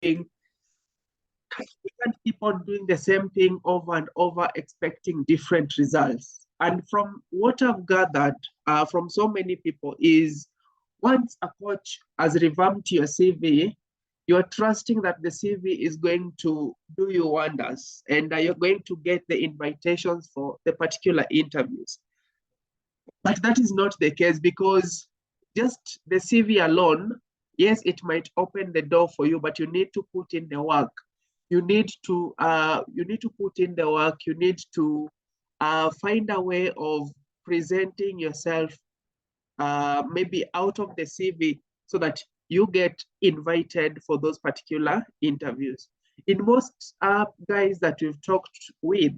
we can't keep on doing the same thing over and over, expecting different results. And from what I've gathered from so many people is once a coach has revamped your CV, you're trusting that the CV is going to do you wonders and you're going to get the invitations for the particular interviews. But that is not the case because just the CV alone, yes, it might open the door for you, but you need to put in the work. You need to put in the work. You need to find a way of presenting yourself maybe out of the CV so that you get invited for those particular interviews. In most guys that we've talked with,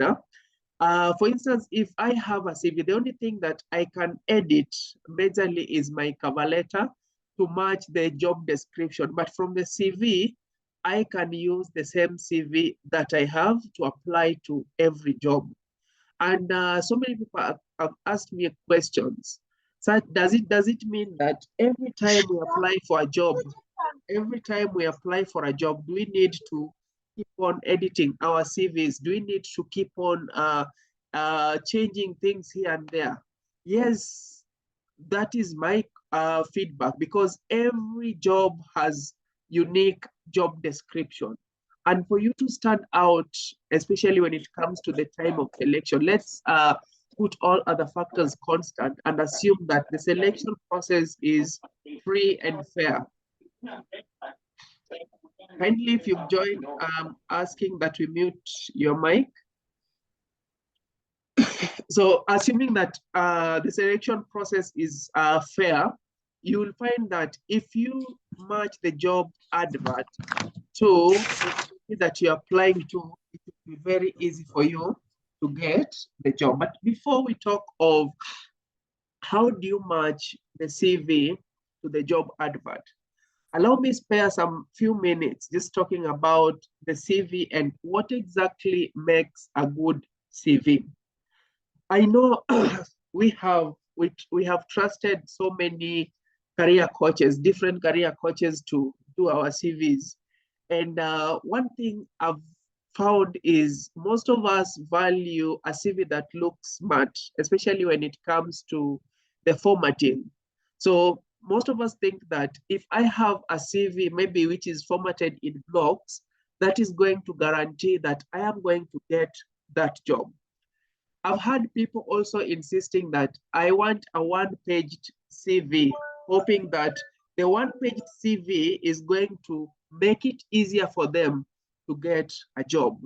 for instance, if I have a CV, the only thing that I can edit majorly is my cover letter to match the job description. But from the CV, I can use the same CV that I have to apply to every job. And so many people have asked me questions. So does it mean that every time we apply for a job, do we need to keep on editing our CVs? Do we need to keep on changing things here and there? Yes, that is my feedback because every job has unique job description. And for you to stand out, especially when it comes to the time of selection, let's put all other factors constant and assume that the selection process is free and fair. Kindly, if you've joined, asking that we mute your mic. So assuming that the selection process is fair, you will find that if you match the job advert to that you're applying to, it will be very easy for you to get the job. But before we talk of how do you match the CV to the job advert, allow me spare some few minutes just talking about the CV and what exactly makes a good CV. I know we have trusted so many career coaches, different career coaches to do our CVs. And one thing I've found is most of us value a CV that looks smart, especially when it comes to the formatting. So most of us think that if I have a CV, maybe which is formatted in blocks, that is going to guarantee that I am going to get that job. I've had people also insisting that I want a one-paged CV, hoping that the one-page CV is going to make it easier for them to get a job.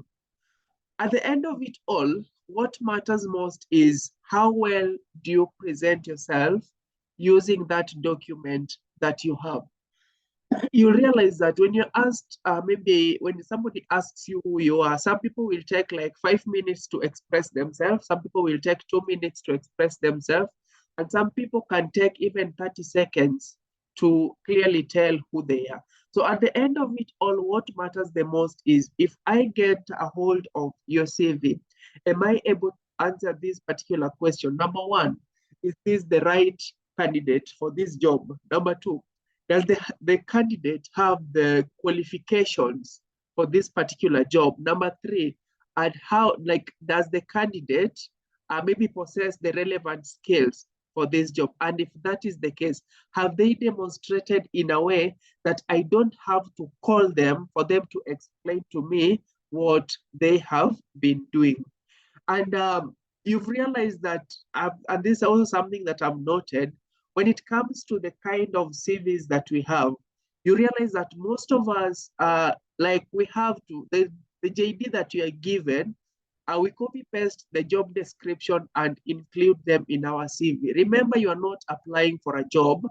At the end of it all, what matters most is how well do you present yourself using that document that you have. You realize that when you're asked, maybe when somebody asks you who you are, some people will take like 5 minutes to express themselves. Some people will take 2 minutes to express themselves. And some people can take even 30 seconds to clearly tell who they are. So at the end of it all, what matters the most is if I get a hold of your CV, am I able to answer this particular question? Number one, is this the right candidate for this job? Number two, does the candidate have the qualifications for this particular job? Number three, and how, like, does the candidate maybe possess the relevant skills for this job? And if that is the case, have they demonstrated in a way that I don't have to call them for them to explain to me what they have been doing? And you've realized that, and this is also something that I've noted, when it comes to the kind of CVs that we have, you realize that most of us, like we have to, the JD that you are given, we copy paste the job description and include them in our CV. Remember, you are not applying for a job,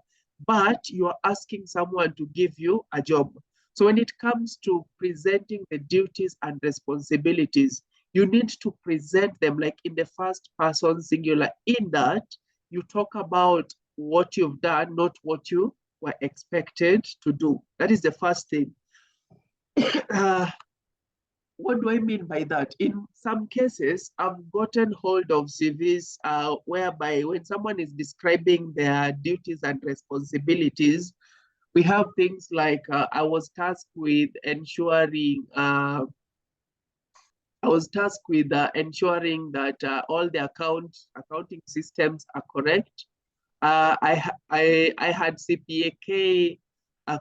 but you are asking someone to give you a job. So when it comes to presenting the duties and responsibilities, you need to present them like in the first person singular, in that you talk about what you've done, not what you were expected to do. That is the first thing. What do I mean by that? In some cases, I've gotten hold of CVs whereby when someone is describing their duties and responsibilities, We have things like I was tasked with ensuring all the accounting systems are correct. I had CPAK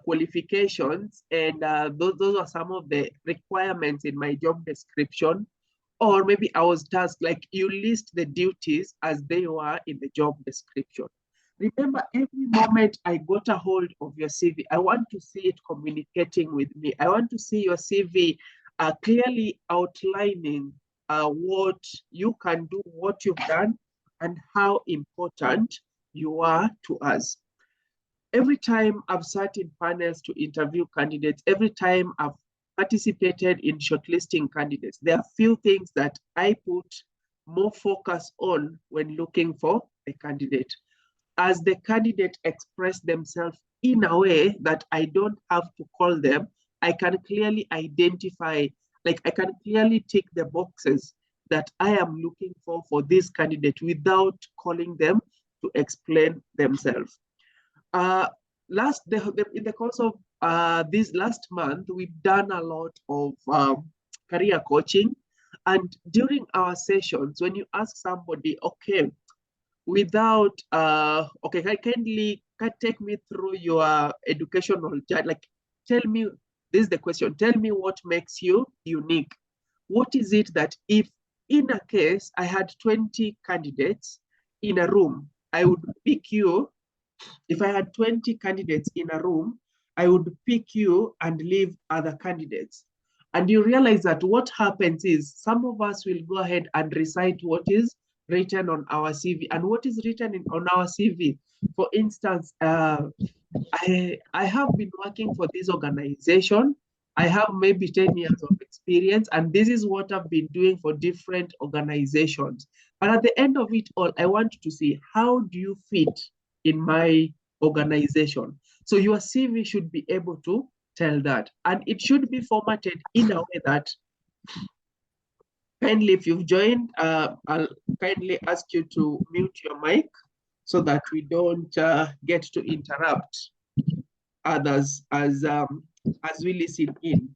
qualifications, and those are some of the requirements in my job description. Or maybe I was tasked, like you list the duties as they were in the job description. Remember, every moment I got a hold of your CV, I want to see it communicating with me. I want to see your CV clearly outlining what you can do, what you've done, and how important you are to us. Every time I've sat in panels to interview candidates, every time I've participated in shortlisting candidates, there are few things that I put more focus on when looking for a candidate. As the candidate express themselves in a way that I don't have to call them, I can clearly identify, like I can clearly tick the boxes that I am looking for this candidate without calling them to explain themselves. In the course of this last month, we've done a lot of career coaching. And during our sessions, when you ask somebody, okay, kindly take me through your educational journey, like tell me, this is the question, tell me what makes you unique. What is it that if in a case I had 20 candidates in a room, I would pick you. If I had 20 candidates in a room, I would pick you and leave other candidates. And you realize that what happens is some of us will go ahead and recite what is written on our CV. And what is written on our CV, for instance, I have been working for this organization. I have maybe 10 years of experience, and this is what I've been doing for different organizations. But at the end of it all, I want to see, how do you fit in my organization? So your CV should be able to tell that. And it should be formatted in a way that, kindly, if you've joined, I'll kindly ask you to mute your mic so that we don't get to interrupt others as we listen in.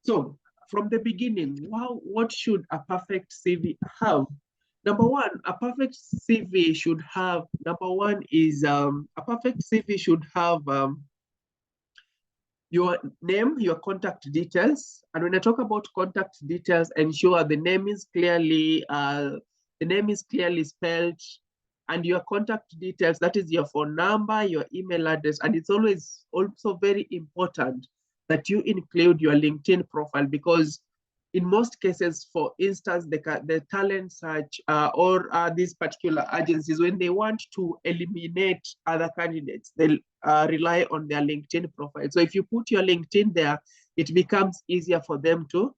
So from the beginning, what should a perfect CV have? Number one, a perfect CV should have, a perfect CV should have your name, your contact details. And when I talk about contact details, ensure the name is clearly spelled, and your contact details, that is your phone number, your email address. And it's always also very important that you include your LinkedIn profile, because in most cases, for instance, the talent search or these particular agencies, when they want to eliminate other candidates, they rely on their LinkedIn profile. So if you put your LinkedIn there, it becomes easier for them to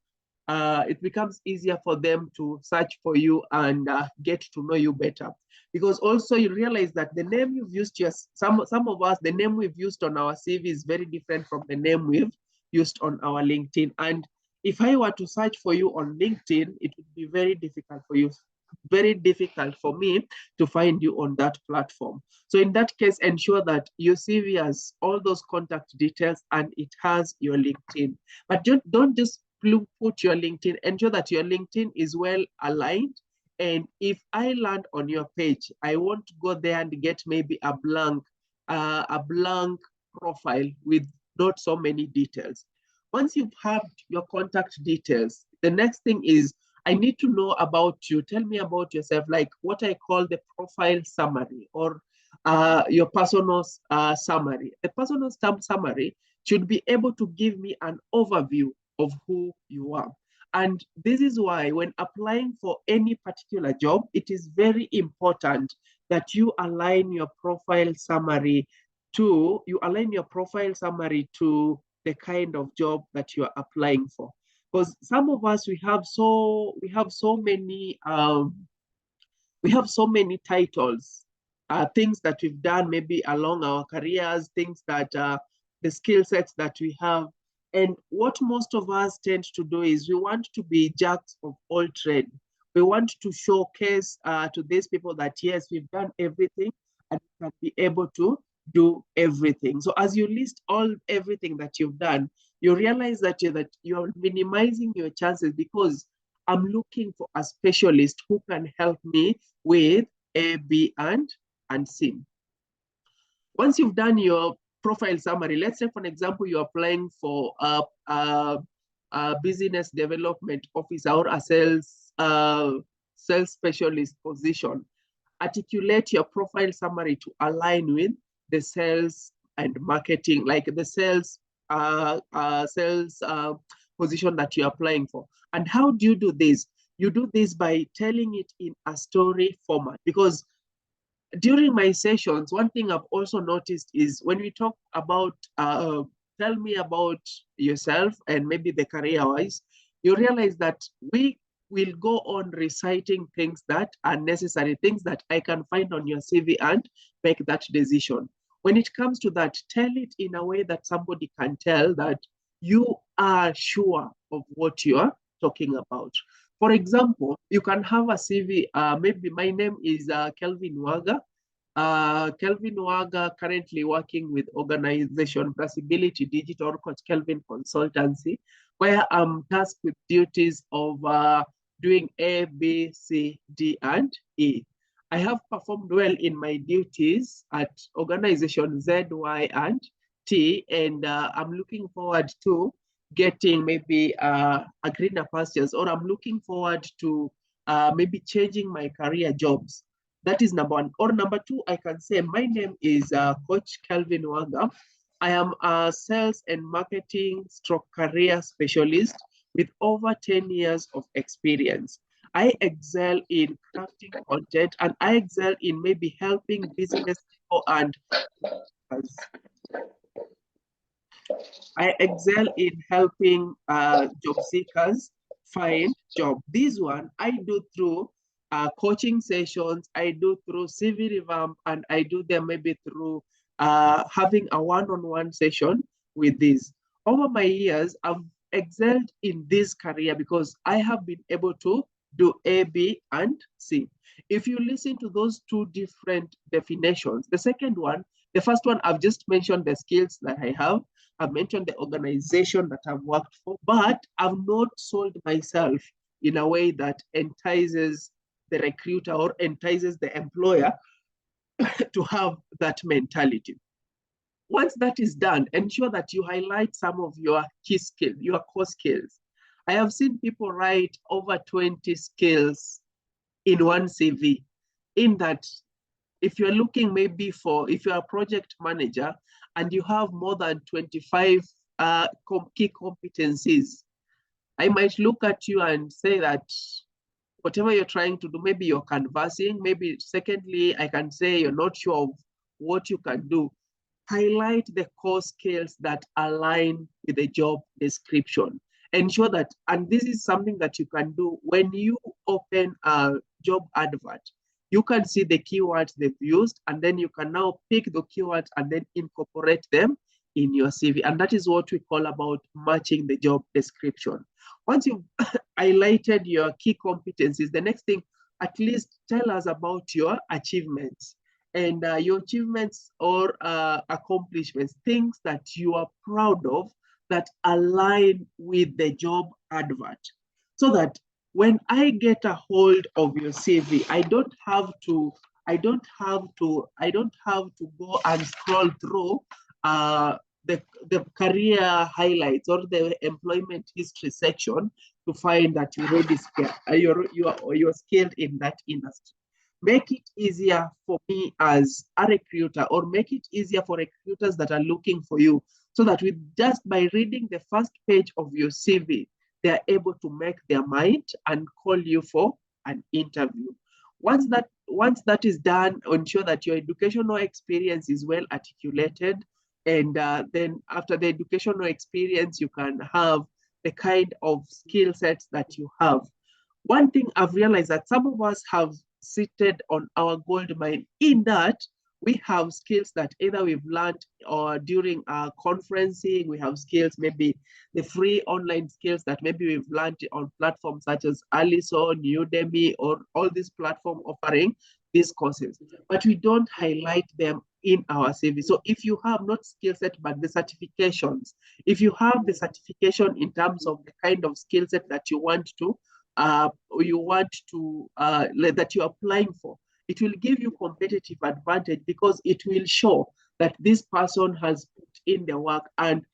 search for you and get to know you better. Because also you realize that the name you've used, some of us, the name we've used on our CV is very different from the name we've used on our LinkedIn. And if I were to search for you on LinkedIn, it would be very difficult for me to find you on that platform. So in that case, ensure that your CV has all those contact details and it has your LinkedIn. But don't just put your LinkedIn. Ensure that your LinkedIn is well aligned. And if I land on your page, I want to go there and get maybe a blank profile with not so many details. Once you've had your contact details, the next thing is, I need to know about you. Tell me about yourself, like what I call the profile summary, or your personal summary. The personal summary should be able to give me an overview of who you are. And this is why when applying for any particular job, it is very important that you align your profile summary to the kind of job that you're applying for. Because some of us, we have so many titles, things that we've done maybe along our careers, things that the skill sets that we have. And what most of us tend to do is we want to be jacks of all trade. We want to showcase to these people that yes, we've done everything and we can be able to do everything. So as you list everything that you've done, you realize that you're minimizing your chances, because I'm looking for a specialist who can help me with A, B, and C. Once you've done your profile summary, let's say, for example, you're applying for a business development officer or a sales specialist position. Articulate your profile summary to align with the sales and marketing, like the sales position that you're applying for. And how do you do this? You do this by telling it in a story format, because during my sessions, one thing I've also noticed is when we talk about tell me about yourself and maybe the career wise, you realize that we will go on reciting things that are necessary, things that I can find on your CV and make that decision. When it comes to that, tell it in a way that somebody can tell that you are sure of what you are talking about. For example, you can have a CV, maybe my name is Kelvin Waga. Kelvin Waga, currently working with organization Possibility Digital Coach Kelvin Consultancy, where I'm tasked with duties of doing A, B, C, D, and E. I have performed well in my duties at organization Z, Y, and T, and I'm looking forward to getting maybe a greener pastures, or I'm looking forward to maybe changing my career jobs. That is number one. Or number two, I can say my name is Coach Kelvin Waga. I am a sales and marketing stroke career specialist with over 10 years of experience. I excel in crafting content, and I excel in maybe helping business people and I excel in helping job seekers find job. This one I do through coaching sessions, I do through CV revamp, and I do them maybe through having a one-on-one session with this. Over my years, I've excelled in this career because I have been able to do A, B, and C. If you listen to those two different definitions, the second one, the first one, I've just mentioned the skills that I have. I've mentioned the organization that I've worked for, but I've not sold myself in a way that entices the recruiter or entices the employer to have that mentality. Once that is done, ensure that you highlight some of your key skills, your core skills. I have seen people write over 20 skills in one CV. In that, if you're looking maybe for, if you're a project manager and you have more than 25 key competencies, I might look at you and say that whatever you're trying to do, maybe you're canvassing, maybe secondly, I can say you're not sure of what you can do. Highlight the core skills that align with the job description. Ensure that, and this is something that you can do when you open a job advert, you can see the keywords they've used, and then you can now pick the keywords and then incorporate them in your CV. And that is what we call about matching the job description. Once you've highlighted your key competencies, the next thing, at least tell us about your achievements and your achievements or accomplishments, things that you are proud of that align with the job advert, so that when I get a hold of your CV, I don't have to go and scroll through the career highlights or the employment history section to find that you're already skilled, you're skilled in that industry. Make it easier for me as a recruiter, or make it easier for recruiters that are looking for you, so that with just by reading the first page of your CV, they are able to make their mind and call you for an interview. Once that is done, ensure that your educational experience is well articulated. And then after the educational experience, you can have the kind of skill sets that you have. One thing I've realized that some of us have seated on our gold mine, in that we have skills that either we've learned or during our conferencing, we have skills, maybe the free online skills that maybe we've learned on platforms such as Allison, Udemy, or all these platforms offering these courses, but we don't highlight them in our CV. So if you have not skill set, but the certifications, if you have the certification in terms of the kind of skill set that you want to, that you're applying for, it will give you competitive advantage because it will show that this person has put in the work and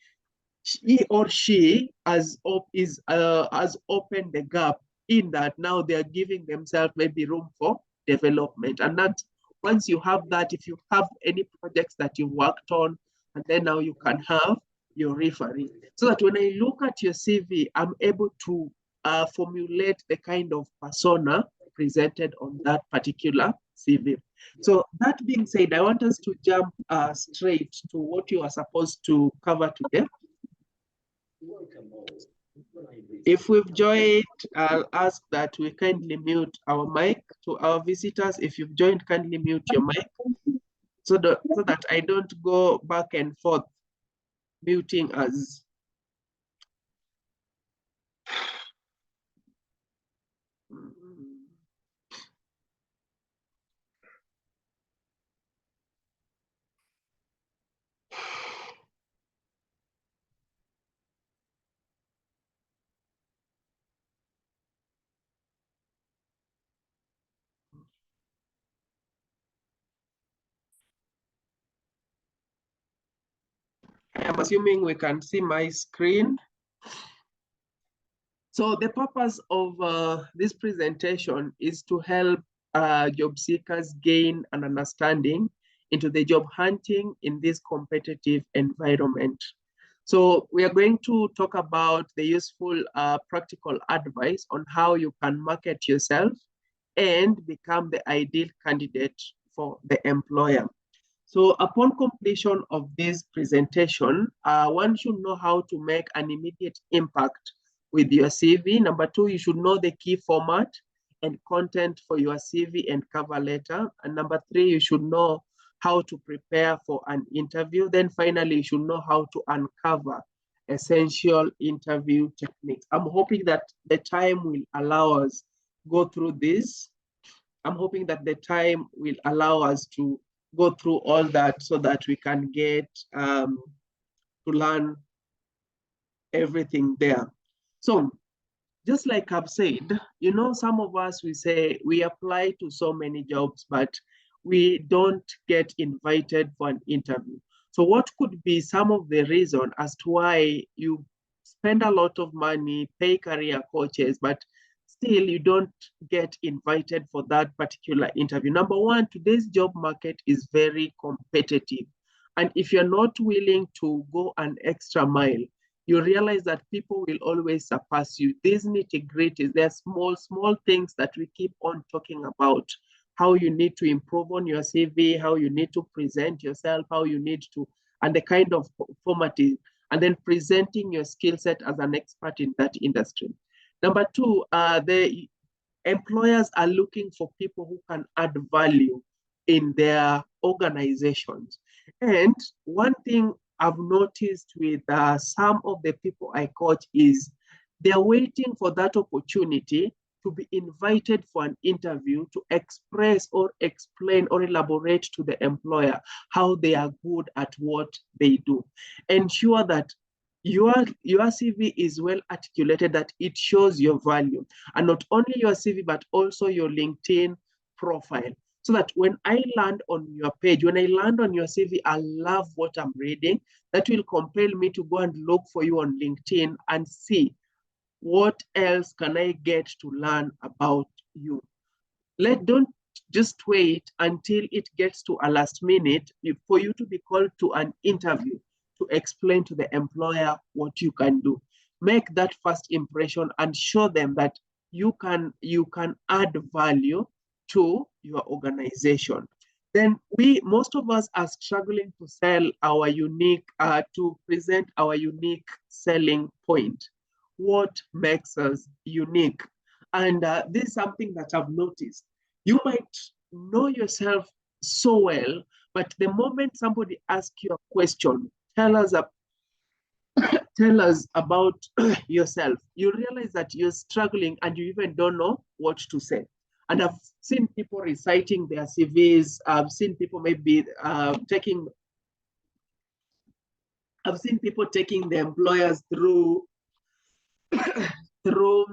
he or she has opened the gap in that now they are giving themselves maybe room for development. And that once you have that, if you have any projects that you worked on, and then now you can have your referee. So that when I look at your CV, I'm able to formulate the kind of persona presented on that particular CV. So that being said, I want us to jump straight to what you are supposed to cover today. If we've joined, I'll ask that we kindly mute our mic. To our visitors, if you've joined, kindly mute your mic so that I don't go back and forth muting us. I'm assuming we can see my screen. So the purpose of this presentation is to help job seekers gain an understanding into the job hunting in this competitive environment. So we are going to talk about the useful practical advice on how you can market yourself and become the ideal candidate for the employer. So upon completion of this presentation, one should know how to make an immediate impact with your CV. Number two, you should know the key format and content for your CV and cover letter. And number three, you should know how to prepare for an interview. Then finally, you should know how to uncover essential interview techniques. I'm hoping that the time will allow us go through this. I'm hoping that the time will allow us to go through all that so that we can get to learn everything there. So just like I've said, you know, some of us, we say we apply to so many jobs, but we don't get invited for an interview. So what could be some of the reason as to why you spend a lot of money, pay career coaches, but still you don't get invited for that particular interview? Number one, today's job market is very competitive. And if you're not willing to go an extra mile, you realize that people will always surpass you. These nitty-gritties, they're small things that we keep on talking about. How you need to improve on your CV, how you need to present yourself, how you need to, and the kind of formatting, and then presenting your skill set as an expert in that industry. Number two, the employers are looking for people who can add value in their organizations. And one thing I've noticed with some of the people I coach is they're waiting for that opportunity to be invited for an interview to express or explain or elaborate to the employer how they are good at what they do. Ensure that your CV is well articulated, that it shows your value, and not only your CV, but also your LinkedIn profile. So that when I land on your page, when I land on your CV, I love what I'm reading. That will compel me to go and look for you on LinkedIn and see what else can I get to learn about you. Don't just wait until it gets to a last minute for you to be called to an interview to explain to the employer what you can do. Make that first impression and show them that you can add value to your organization. Then most of us are struggling to sell our unique, to present our unique selling point. What makes us unique? And this is something that I've noticed. You might know yourself so well, but the moment somebody asks you a question, tell us about yourself, you realize that you're struggling and you even don't know what to say. And I've seen people reciting their CVs. I've seen people maybe taking the employers through through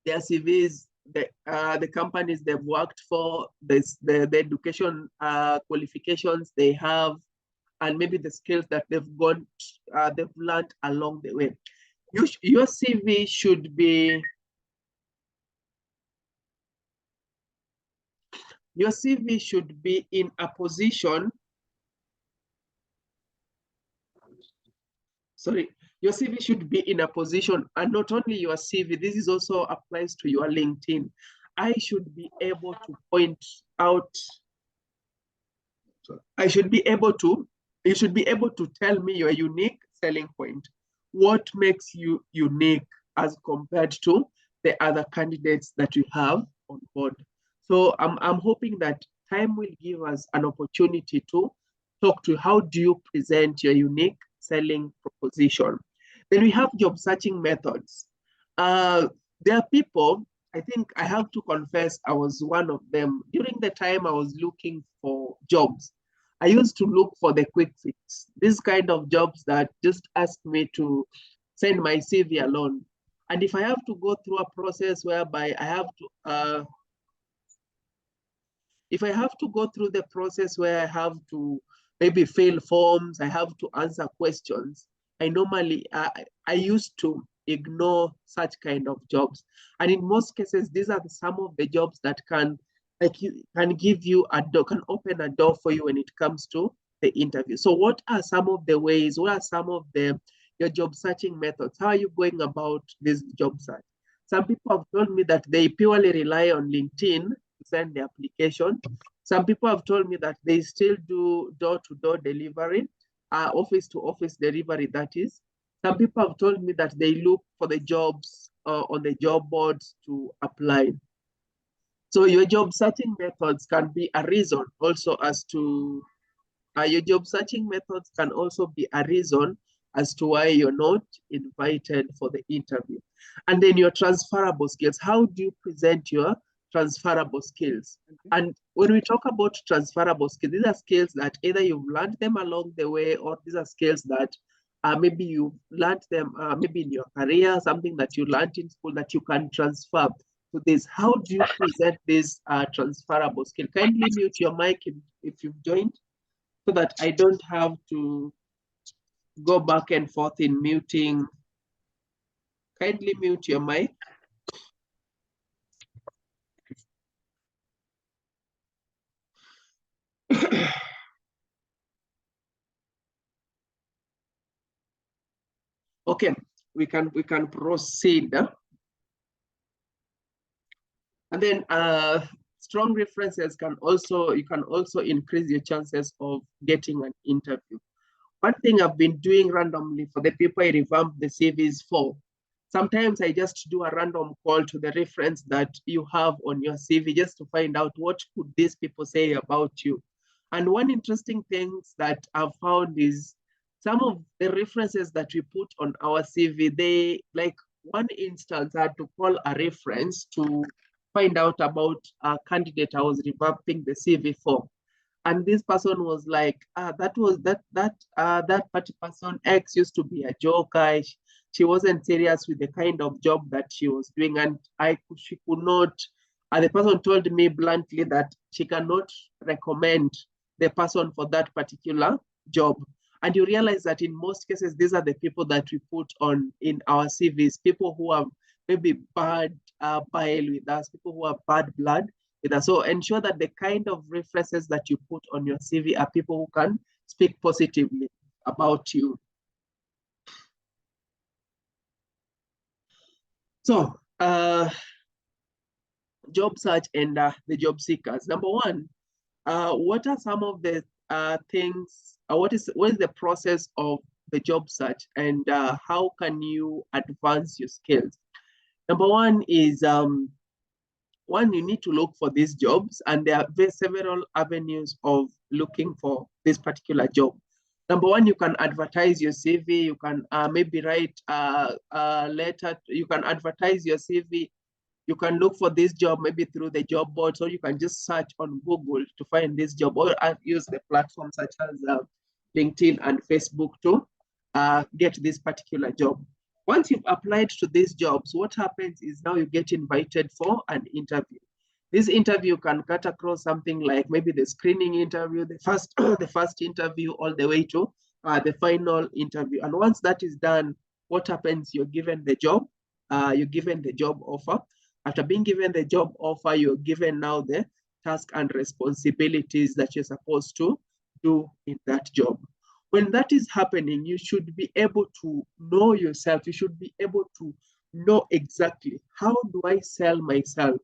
their CVs, the companies they've worked for, the education qualifications they have, and maybe the skills that they've learned along the way. Your CV should be in a position. Sorry, your CV should be in a position, and not only your CV, this is also applies to your LinkedIn. I should be able to point out, you should be able to tell me your unique selling point. What makes you unique as compared to the other candidates that we have on board? So I'm hoping that time will give us an opportunity to talk to how do you present your unique selling proposition. Then we have job searching methods. There are people, I think I have to confess, I was one of them. During the time I was looking for jobs, I used to look for the quick fix. This kind of jobs that just ask me to send my CV alone. And if I have to go through a process whereby if I have to go through the process where I have to maybe fill forms, I have to answer questions, I used to ignore such kind of jobs. And in most cases, these are some of the jobs that can give you a door, can open a door for you when it comes to the interview. So what are some of the ways, what are some of your job searching methods? How are you going about this job search? Some people have told me that they purely rely on LinkedIn to send the application. Some people have told me that they still do door-to-door delivery, office-to-office delivery, that is. Some people have told me that they look for the jobs on the job boards to apply. So your job searching methods can be a reason also as to, your job searching methods can also be a reason as to why you're not invited for the interview. And then your transferable skills. How do you present your transferable skills? And when we talk about transferable skills, these are skills that either you've learned them along the way, or these are skills that maybe you learned them maybe in your career, something that you learned in school that you can transfer to this. How do you present this transferable skill? Kindly mute your mic if you've joined, so that I don't have to go back and forth in muting. Kindly mute your mic. Okay, we can proceed. And then strong references you can also increase your chances of getting an interview. One thing I've been doing randomly for the people I revamp the CVs for, sometimes I just do a random call to the reference that you have on your CV just to find out what could these people say about you. And one interesting thing that I've found is some of the references that we put on our CV, they, like one instance, I had to call a reference to find out about a candidate I was revamping the CV for. And this person was like, that party person X used to be a joker. She wasn't serious with the kind of job that she was doing, and she could not. And the person told me bluntly that she cannot recommend the person for that particular job. And you realize that in most cases, these are the people that we put on in our CVs, people who have maybe bad bile with us, people who have bad blood with us. So ensure that the kind of references that you put on your CV are people who can speak positively about you. So job search and the job seekers. Number one, what are some of the things, what is the process of the job search, and how can you advance your skills? Number one is, you need to look for these jobs, and there are several avenues of looking for this particular job. Number one, you can advertise your CV. You can maybe write a letter. You can advertise your CV. you can look for this job maybe through the job boards, or you can just search on Google to find this job, or use the platforms such as LinkedIn and Facebook to get this particular job. Once you've applied to these jobs, what happens is now you get invited for an interview. This interview can cut across something like maybe the screening interview, the first the first interview, all the way to the final interview. And once that is done, what happens? You're given the job. You're given the job offer. After being given the job offer, you're given now the task and responsibilities that you're supposed to do in that job. When that is happening, you should be able to know yourself. You should be able to know exactly how do I sell myself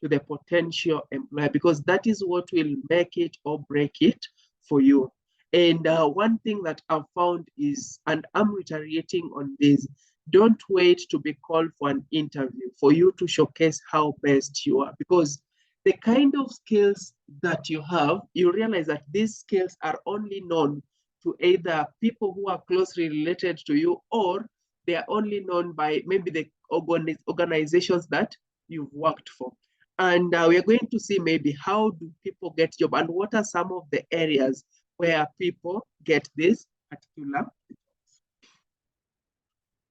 to the potential employer, because that is what will make it or break it for you. And one thing that I've found is, and I'm reiterating on this, don't wait to be called for an interview for you to showcase how best you are, because the kind of skills that you have, you realize that these skills are only known to either people who are closely related to you, or they are only known by maybe the organizations that you've worked for. And we are going to see maybe how do people get job, and what are some of the areas where people get this particular.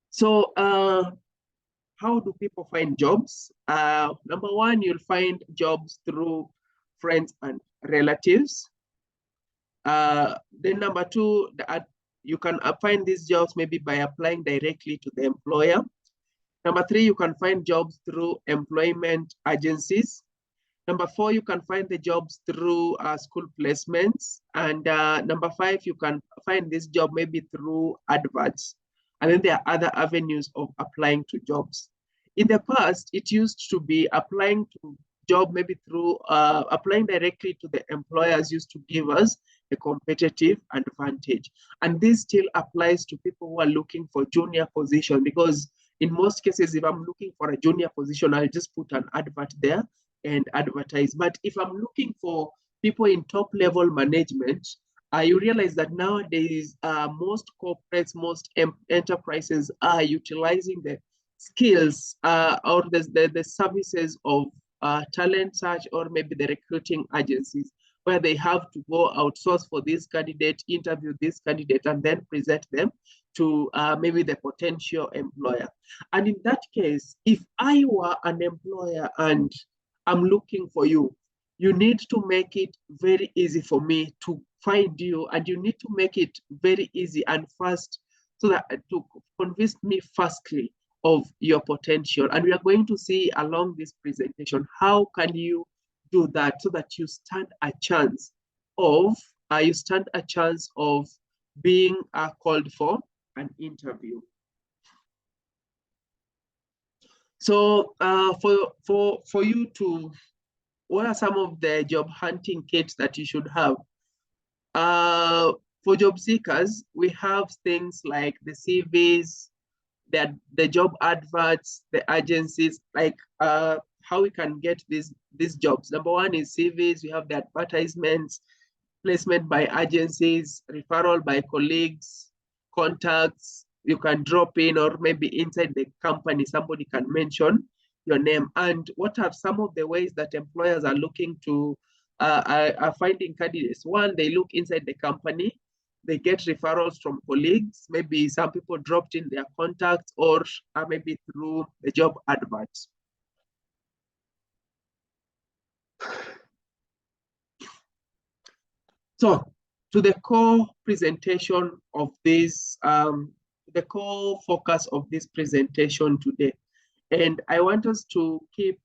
So how do people find jobs? Number one, you'll find jobs through friends and relatives. Then number two, you can find these jobs maybe by applying directly to the employer. Number three, you can find jobs through employment agencies. Number four, you can find the jobs through school placements. And number five, you can find this job maybe through adverts. And then there are other avenues of applying to jobs. In the past, it used to be applying to job maybe through applying directly to the employers used to give us a competitive advantage. And this still applies to people who are looking for junior position, because in most cases, if I'm looking for a junior position, I'll just put an advert there and advertise. But if I'm looking for people in top level management, you realize that nowadays most corporates, most enterprises are utilizing the skills or the services of talent search, or maybe the recruiting agencies, where they have to go outsource for this candidate, interview this candidate, and then present them to maybe the potential employer. And in that case, if I were an employer and I'm looking for you, you need to make it very easy for me to find you, and you need to make it very easy and fast, so that to convince me fastly of your potential. And we are going to see along this presentation, how can you do that so that you stand a chance of being called for an interview. So for you to, what are some of the job hunting kits that you should have? For job seekers, we have things like the CVs, the job adverts, the agencies, like how we can get these jobs. Number one is CVs. We have the advertisements, placement by agencies, referral by colleagues, contacts. You can drop in, or maybe inside the company, somebody can mention your name. And what are some of the ways that employers are looking to are finding candidates? One, they look inside the company. They get referrals from colleagues. Maybe some people dropped in their contacts, or maybe through the job adverts. So to the core presentation of this, the core focus of this presentation today. And I want us to keep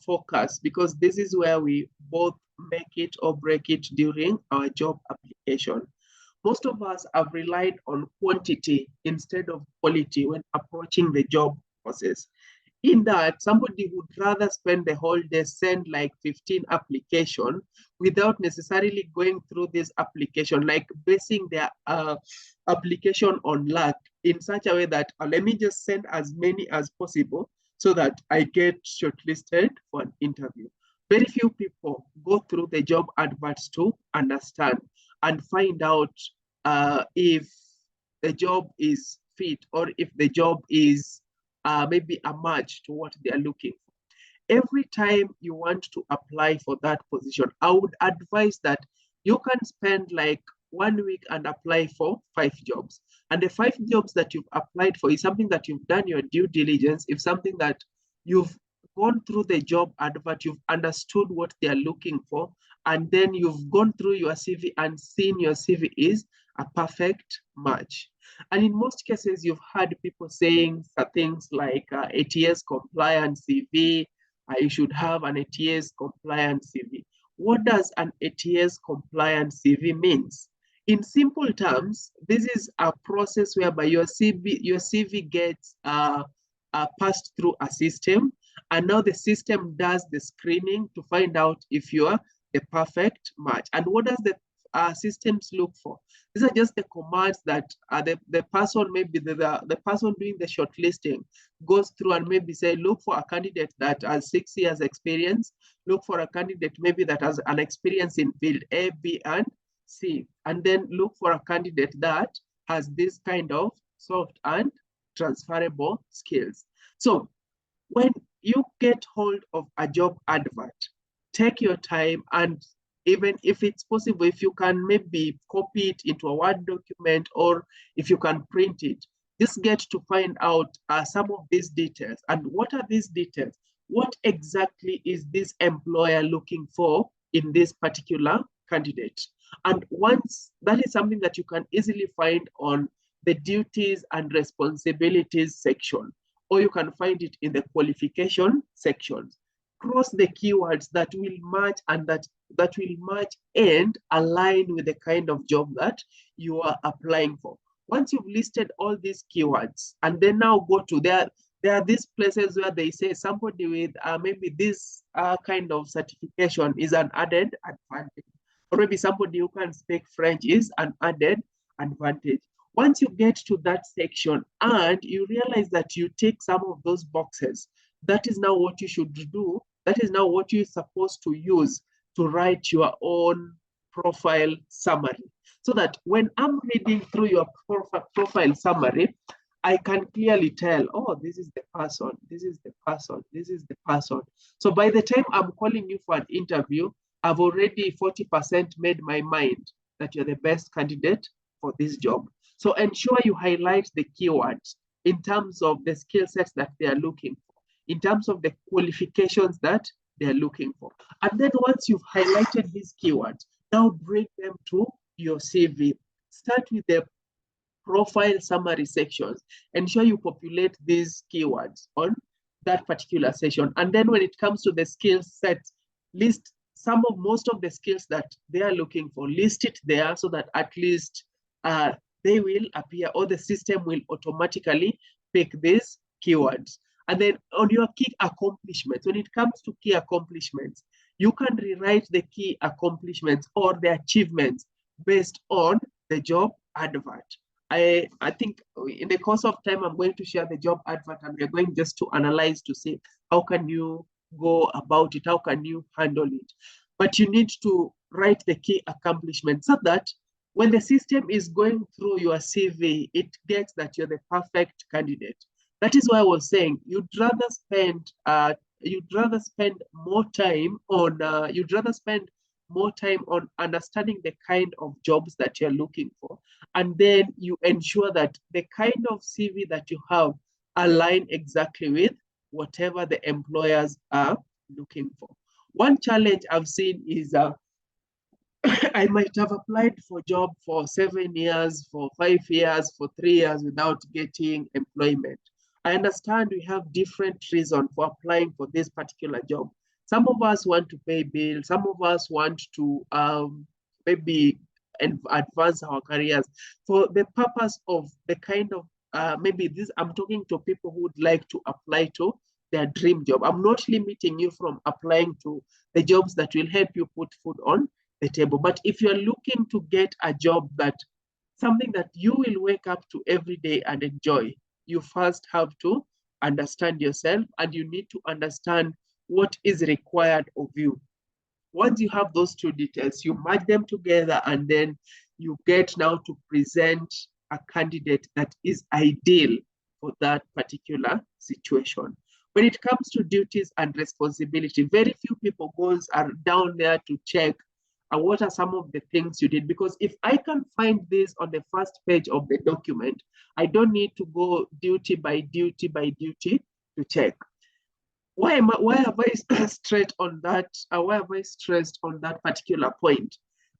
focus, because this is where we both make it or break it during our job application. Most of us have relied on quantity instead of quality when approaching the job process. In that, somebody would rather spend the whole day, send like 15 applications without necessarily going through this application, like basing their application on luck in such a way that let me just send as many as possible so that I get shortlisted for an interview. Very few people go through the job adverts to understand and find out if the job is fit, or if the job is maybe a match to what they are looking for. every time you want to apply for that position, I would advise that you can spend like 1 week and apply for 5 jobs. And the 5 jobs that you've applied for is something that you've done your due diligence, if something that you've gone through the job advert, you've understood what they're looking for, and then you've gone through your CV and seen your CV is a perfect match. And in most cases, you've heard people saying things like ATS compliant CV, you should have an ATS compliant CV. What does an ATS compliant CV means? In simple terms, this is a process whereby your CV gets passed through a system, and now the system does the screening to find out if you are the perfect match. And what does the systems look for? These are just the commands that the person, maybe the person doing the shortlisting, goes through and maybe say, look for a candidate that has 6 years experience, look for a candidate maybe that has an experience in field A, B, and C, and then look for a candidate that has this kind of soft and transferable skills. So when you get hold of a job advert, take your time, and even if it's possible, if you can maybe copy it into a Word document, or if you can print it, just get to find out some of these details. And what are these details? What exactly is this employer looking for in this particular candidate? And once that is something that you can easily find on the duties and responsibilities section, or you can find it in the qualification sections. Cross the keywords that will match and that will match and align with the kind of job that you are applying for. Once you've listed all these keywords, and then now go to there are these places where they say somebody with maybe this kind of certification is an added advantage, or maybe somebody who can speak French is an added advantage. Once you get to that section and you realize that you tick some of those boxes, that is now what you should do. That is now what you're supposed to use to write your own profile summary. So that when I'm reading through your profile summary, I can clearly tell, oh, this is the person, this is the person, this is the person. So by the time I'm calling you for an interview, I've already 40% made my mind that you're the best candidate for this job. So ensure you highlight the keywords in terms of the skill sets that they are looking for, in terms of the qualifications that they are looking for. And then once you've highlighted these keywords, now bring them to your CV. Start with the profile summary sections. Ensure you populate these keywords on that particular section. And then when it comes to the skill set, list most of the skills that they are looking for, list it there so that at least they will appear, or the system will automatically pick these keywords. And then on your key accomplishments, when it comes to key accomplishments, you can rewrite the key accomplishments or the achievements based on the job advert. I think in the course of time, I'm going to share the job advert, and we're going just to analyze to see how can you go about it, how can you handle it. But you need to write the key accomplishments so that when the system is going through your CV, it gets that you're the perfect candidate. That is why I was saying you'd rather spend more time on understanding the kind of jobs that you're looking for, and then you ensure that the kind of CV that you have align exactly with whatever the employers are looking for. One challenge I've seen is I might have applied for a job for 7 years, for 5 years, for 3 years without getting employment. I understand we have different reasons for applying for this particular job. Some of us want to pay bills. Some of us want to maybe advance our careers for the purpose of the kind of maybe this. I'm talking to people who would like to apply to their dream job. I'm not limiting you from applying to the jobs that will help you put food on the table. But if you're looking to get a job that something that you will wake up to every day and enjoy, you first have to understand yourself, and you need to understand what is required of you. Once you have those two details, you match them together, and then you get now to present a candidate that is ideal for that particular situation. When it comes to duties and responsibility, very few people goes are down there to check what are some of the things you did. Because if I can find this on the first page of the document, I don't need to go duty by duty by duty to check. Why have I stressed on that? Why have I stressed on that particular point?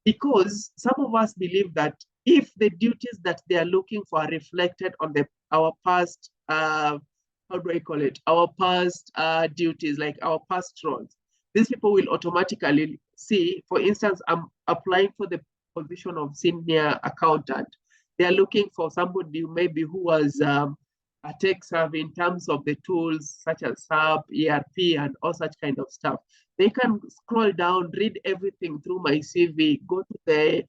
Because some of us believe that if the duties that they are looking for are reflected on our past, how do I call it? Our past duties, like our past roles, these people will automatically see. For instance, I'm applying for the position of senior accountant. They are looking for somebody maybe who was a tech savvy in terms of the tools such as SAP, ERP, and all such kind of stuff. They can scroll down, read everything through my CV, go to the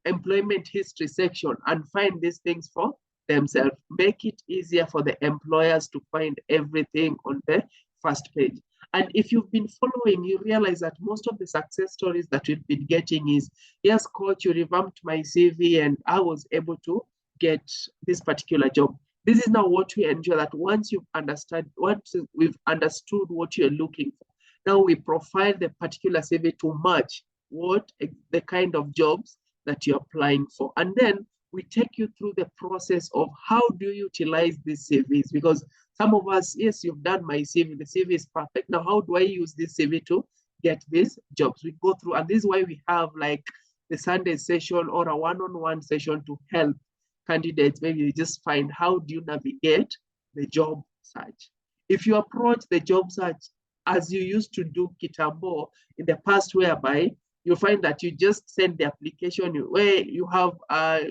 employment history section and find these things for themselves. Make it easier for the employers to find everything on the first page. And if you've been following, you realize that most of the success stories that we've been getting is, yes, coach, you revamped my CV and I was able to get this particular job. This is now what we ensure that once we've understood what you're looking for, now we profile the particular CV to match what the kind of jobs that you're applying for. And then we take you through the process of how do you utilize these CVs? Because some of us, yes, you've done my CV, the CV is perfect. Now, how do I use this CV to get these jobs? We go through, and this is why we have like the Sunday session or a one-on-one session to help candidates. Maybe you just find how do you navigate the job search. If you approach the job search as you used to do Kitambo in the past, whereby you'll find that you just send the application where you have a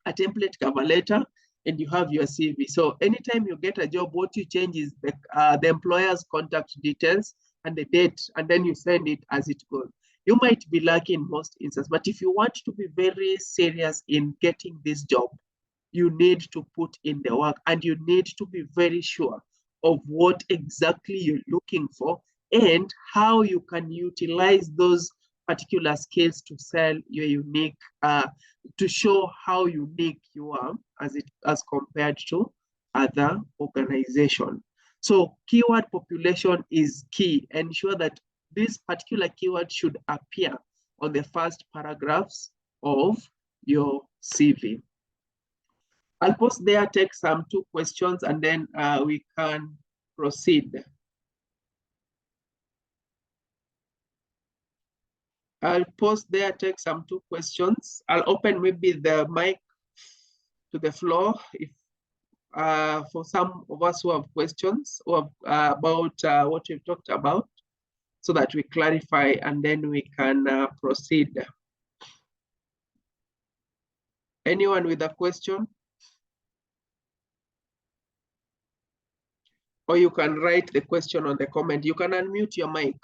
template cover letter and you have your CV. So anytime you get a job, what you change is the employer's contact details and the date, and then you send it as it goes. You might be lucky in most instances, but if you want to be very serious in getting this job, you need to put in the work and you need to be very sure of what exactly you're looking for and how you can utilize those particular skills to sell your unique, to show how unique you are as compared to other organizations. So keyword population is key. Ensure that this particular keyword should appear on the first paragraphs of your CV. I'll pause there, take some 2 questions, and then we can proceed. I'll pause there, take some 2 questions. I'll open maybe the mic to the floor if for some of us who have questions or about what we've talked about, so that we clarify and then we can proceed. Anyone with a question? Or you can write the question on the comment. You can unmute your mic.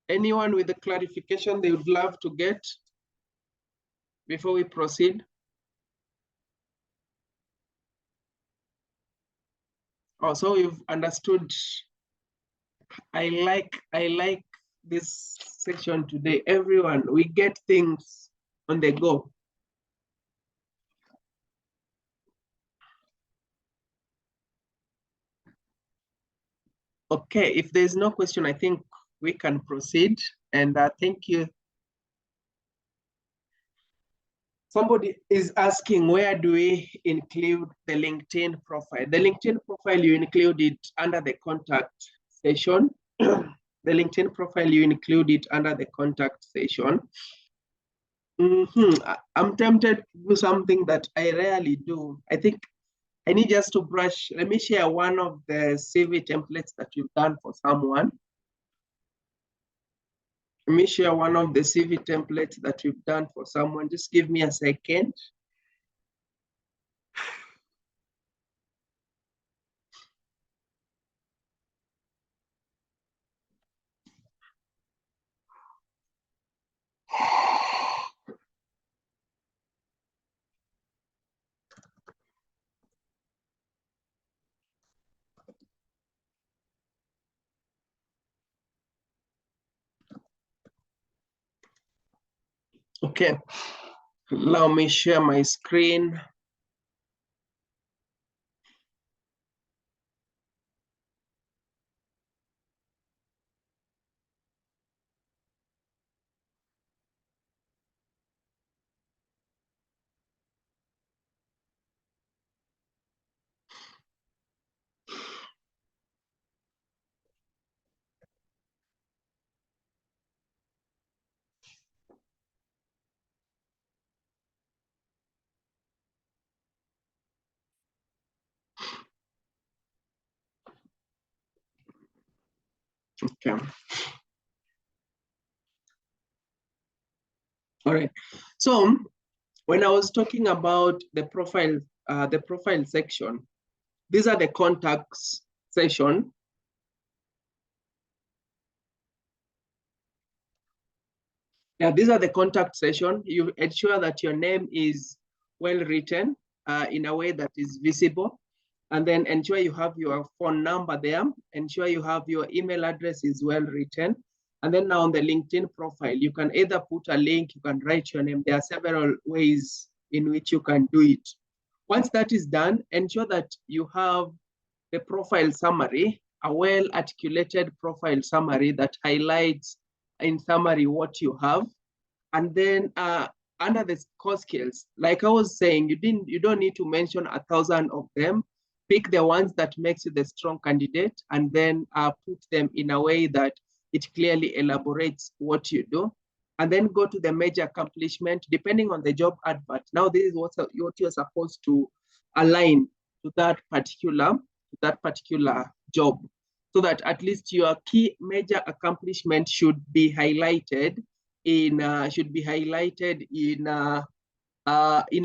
Anyone with a clarification they would love to get before we proceed? Also, you've understood. I like this section today. Everyone, we get things on the go. Okay, if there's no question, I think we can proceed. And thank you. Somebody is asking, where do we include the LinkedIn profile? The LinkedIn profile, you include it under the contact section. The LinkedIn profile, you include it under the contact section. I'm tempted to do something that I rarely do. I think I need just to brush. Let me share one of the CV templates that you've done for someone. Let me share one of the CV templates that you've done for someone. Just give me a second. Okay, allow me share my screen. Okay. All right. So when I was talking about the profile section, these are the contacts section. Yeah, these are the contact session. You ensure that your name is well written in a way that is visible. And then ensure you have your phone number there. Ensure you have your email address is well written. And then now on the LinkedIn profile, you can either put a link, you can write your name. There are several ways in which you can do it. Once that is done, ensure that you have the profile summary, a well-articulated profile summary that highlights in summary what you have. And then under the core skills, like I was saying, you don't need to mention 1,000 of them. Pick the ones that makes you the strong candidate, and then put them in a way that it clearly elaborates what you do. And then go to the major accomplishment, depending on the job advert. Now, this is what you're supposed to align to that particular job, so that at least your key major accomplishment should be highlighted in in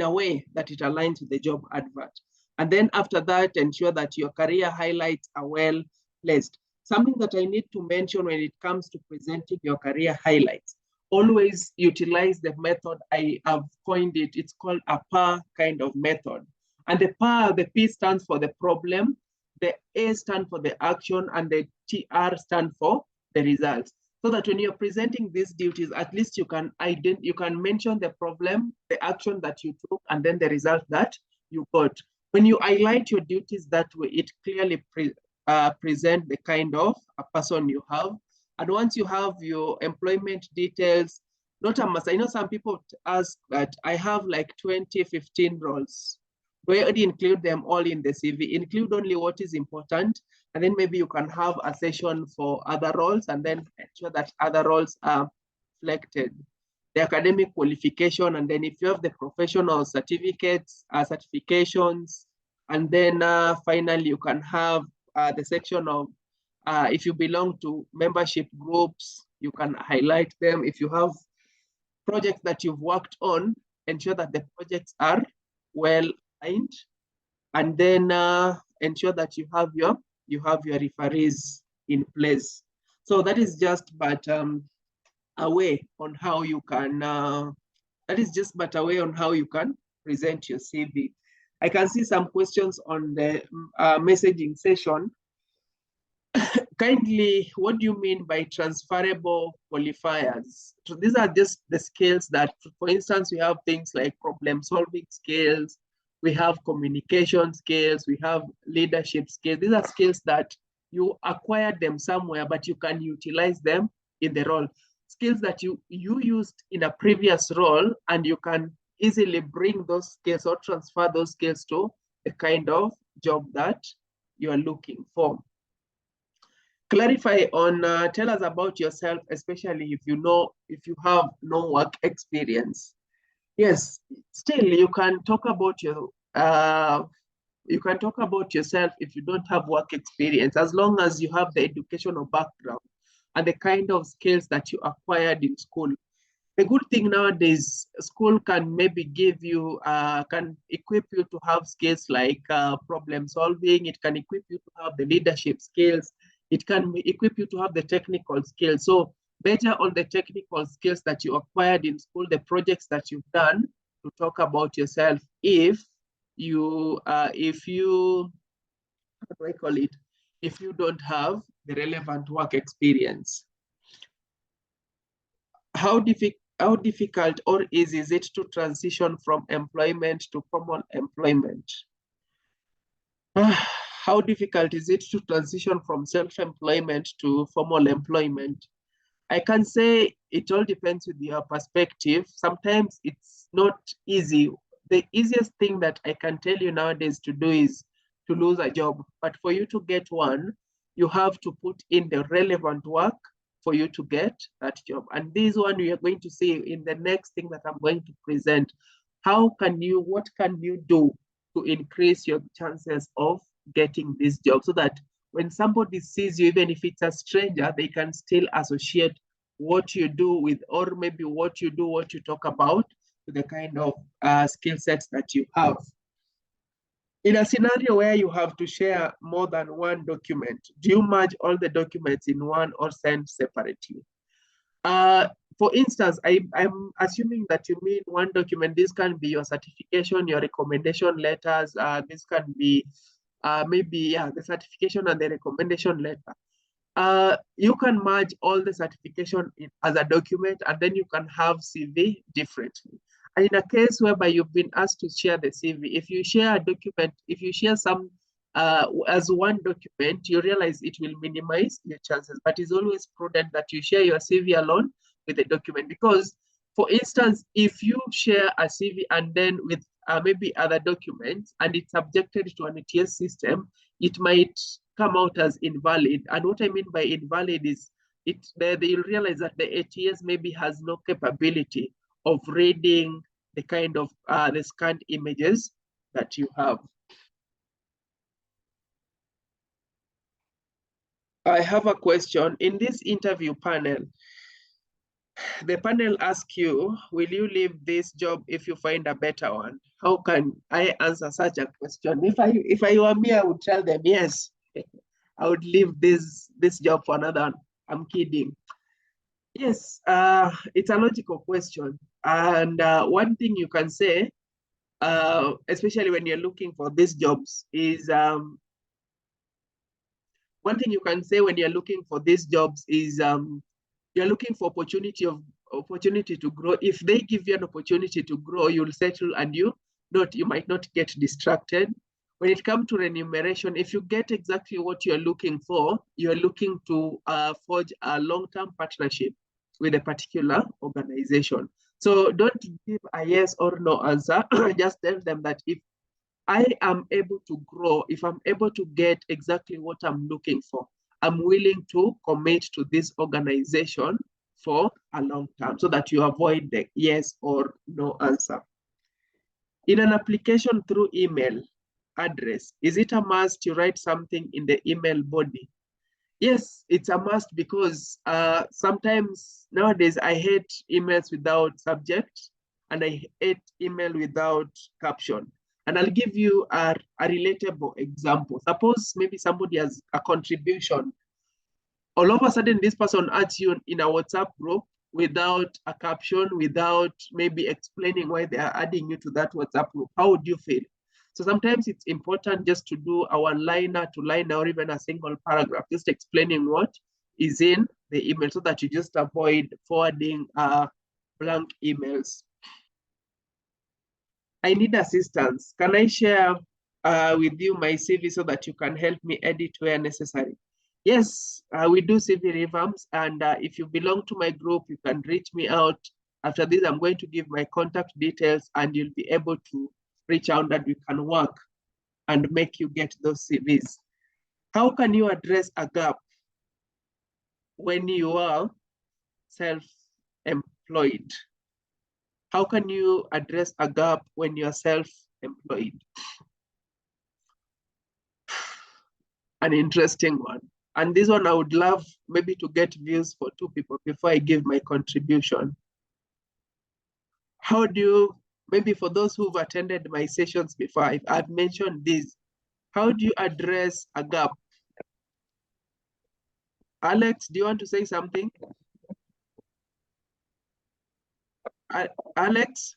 a way that it aligns with the job advert. And then after that, ensure that your career highlights are well placed. Something that I need to mention when it comes to presenting your career highlights, always utilize the method I have coined it. It's called a PAR kind of method. And the PAR, the P stands for the problem, the A stands for the action, and the TR stands for the results. So that when you're presenting these duties, at least you can mention the problem, the action that you took, and then the result that you got. When you highlight your duties that way, it clearly present the kind of a person you have. And once you have your employment details, not a must. I know some people ask that I have like 20, 15 roles. Do I already include them all in the CV? Include only what is important, and then maybe you can have a session for other roles, and then ensure that other roles are reflected. The academic qualification, and then if you have the professional certificates, certifications, and then finally you can have the section of if you belong to membership groups, you can highlight them. If you have projects that you've worked on, ensure that the projects are well aligned, and then ensure that you have your referees in place. So that is just but a way on how you can present your CV. I can see some questions on the messaging session. Kindly, what do you mean by transferable qualifiers? So these are just the skills that, for instance, we have things like problem solving skills, we have communication skills, we have leadership skills. These are skills that you acquired them somewhere, but you can utilize them in the role. Skills that you used in a previous role, and you can easily bring those skills or transfer those skills to the kind of job that you are looking for. Clarify on, tell us about yourself, especially if you have no work experience. Yes, still you can talk about yourself if you don't have work experience, as long as you have the educational background and the kind of skills that you acquired in school. The good thing nowadays, school can maybe can equip you to have skills like problem solving. It can equip you to have the leadership skills. It can equip you to have the technical skills. So better on the technical skills that you acquired in school, the projects that you've done, to talk about yourself if you, how do I call it? If you don't have the relevant work experience. How difficult or easy is it to transition from employment to formal employment? How difficult is it to transition from self-employment to formal employment? I can say it all depends with your perspective. Sometimes it's not easy. The easiest thing that I can tell you nowadays to do is to lose a job. But for you to get one, you have to put in the relevant work for you to get that job. And this one we are going to see in the next thing that I'm going to present. What can you do to increase your chances of getting this job so that when somebody sees you, even if it's a stranger, they can still associate what you do with, or maybe what you do, what you talk about, to the kind of skill sets that you have. In a scenario where you have to share more than one document, do you merge all the documents in one or send separately? For instance, I'm assuming that you mean one document. This can be your certification, your recommendation letters. This can be maybe the certification and the recommendation letter. You can merge all the certification as a document, and then you can have CV differently. And in a case whereby you've been asked to share the CV, if you share a document, if you share some as one document, you realize it will minimize your chances. But it's always prudent that you share your CV alone with the document, because, for instance, if you share a CV and then with maybe other documents and it's subjected to an ATS system, it might come out as invalid. And what I mean by invalid is they'll realize that the ATS maybe has no capability of reading the kind of the scanned images that you have. I have a question. In this interview panel, the panel asks you, will you leave this job if you find a better one? How can I answer such a question? If I were me, I would tell them, yes, I would leave this job for another one. I'm kidding. Yes, it's a logical question. And one thing you can say, especially when you're looking for these jobs, is one thing you can say when you're looking for these jobs is you're looking for opportunity to grow. If they give you an opportunity to grow, you'll settle, and you might not get distracted. When it comes to remuneration, if you get exactly what you're looking for, you're looking to forge a long-term partnership with a particular organization. So don't give a yes or no answer. Just tell them that if I am able to grow, if I'm able to get exactly what I'm looking for, I'm willing to commit to this organization for a long time, so that you avoid the yes or no answer. In an application through email address, is it a must to write something in the email body? Yes, it's a must, because sometimes nowadays I hate emails without subject, and I hate email without caption. And I'll give you a relatable example. Suppose maybe somebody has a contribution. All of a sudden, this person adds you in a WhatsApp group without a caption, without maybe explaining why they are adding you to that WhatsApp group. How would you feel? So sometimes it's important just to do a one-liner to liner, or even a single paragraph, just explaining what is in the email, so that you just avoid forwarding blank emails. I need assistance. Can I share with you my CV so that you can help me edit where necessary? Yes, we do CV revamps, and if you belong to my group, you can reach me out. After this, I'm going to give my contact details, and you'll be able to reach out, and we can work and make you get those CVs. How can you address a gap when you are self-employed? How can you address a gap when you're self-employed? An interesting one. And this one, I would love maybe to get views for 2 people before I give my contribution. How do you, maybe for those who've attended my sessions before, I've mentioned this, how do you address a gap? Alex, do you want to say something? Alex?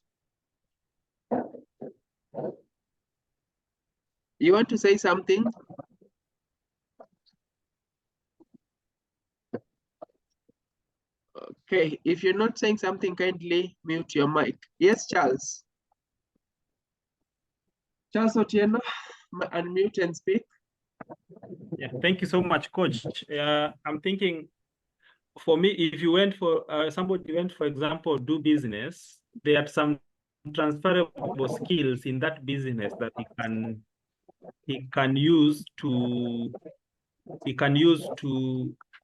You want to say something? Okay, if you're not saying something, kindly mute your mic. Yes, Charles. Charles Otieno, unmute and speak. Yeah, thank you so much, Coach. I'm thinking, for me, if you went for somebody went, for example, do business, there are some transferable skills in that business that he can use to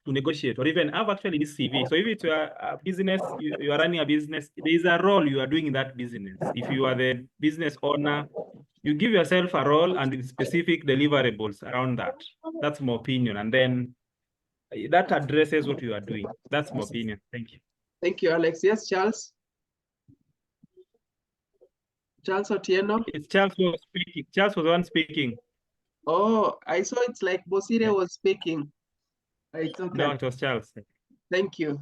negotiate, or even have actually this CV. So if it's a business, you are running a business, there is a role you are doing in that business. If you are the business owner, you give yourself a role and specific deliverables around that. That's my opinion. And then that addresses what you are doing. That's my opinion. Thank you. Thank you, Alex. Yes, Charles. Charles Otieno. It's Charles who was speaking. Charles was the one speaking. Oh, I saw it's like Bosire was speaking. It's okay. No, it was Charles. Thank you.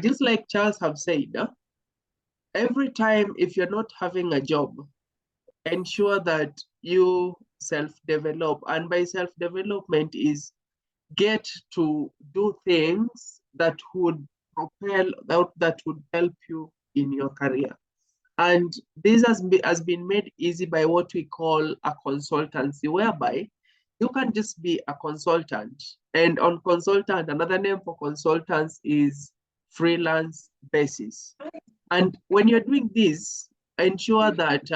Just like Charles have said, every time if you're not having a job, ensure that you self-develop. And by self-development is get to do things that would propel, that would help you in your career. And this has been made easy by what we call a consultancy, whereby you can just be a consultant. And on consultant, another name for consultants is freelance basis. And when you're doing this, ensure that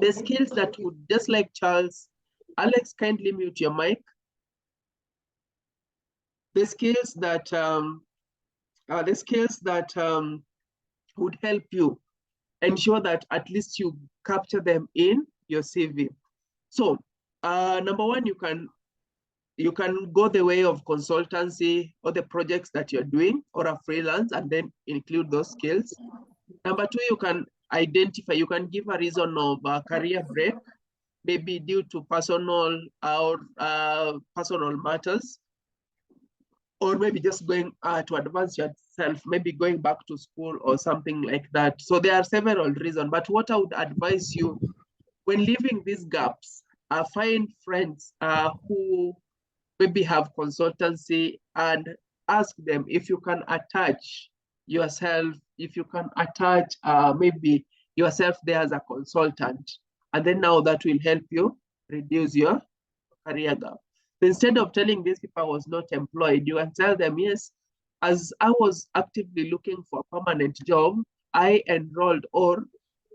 the skills that would, just like Charles, Alex, kindly mute your mic. The skills that would help you, ensure that at least you capture them in your CV. So number one, you can go the way of consultancy or the projects that you're doing, or a freelance, and then include those skills. Number two, you can identify, you can give a reason of a career break, maybe due to personal or personal matters, or maybe just going to advance yourself, maybe going back to school or something like that. So there are several reasons, but what I would advise you when leaving these gaps, find friends who maybe have consultancy and ask them if you can attach yourself, if you can attach maybe yourself there as a consultant. And then now that will help you reduce your career gap. So instead of telling these people I was not employed, you can tell them, yes, as I was actively looking for a permanent job, I enrolled, or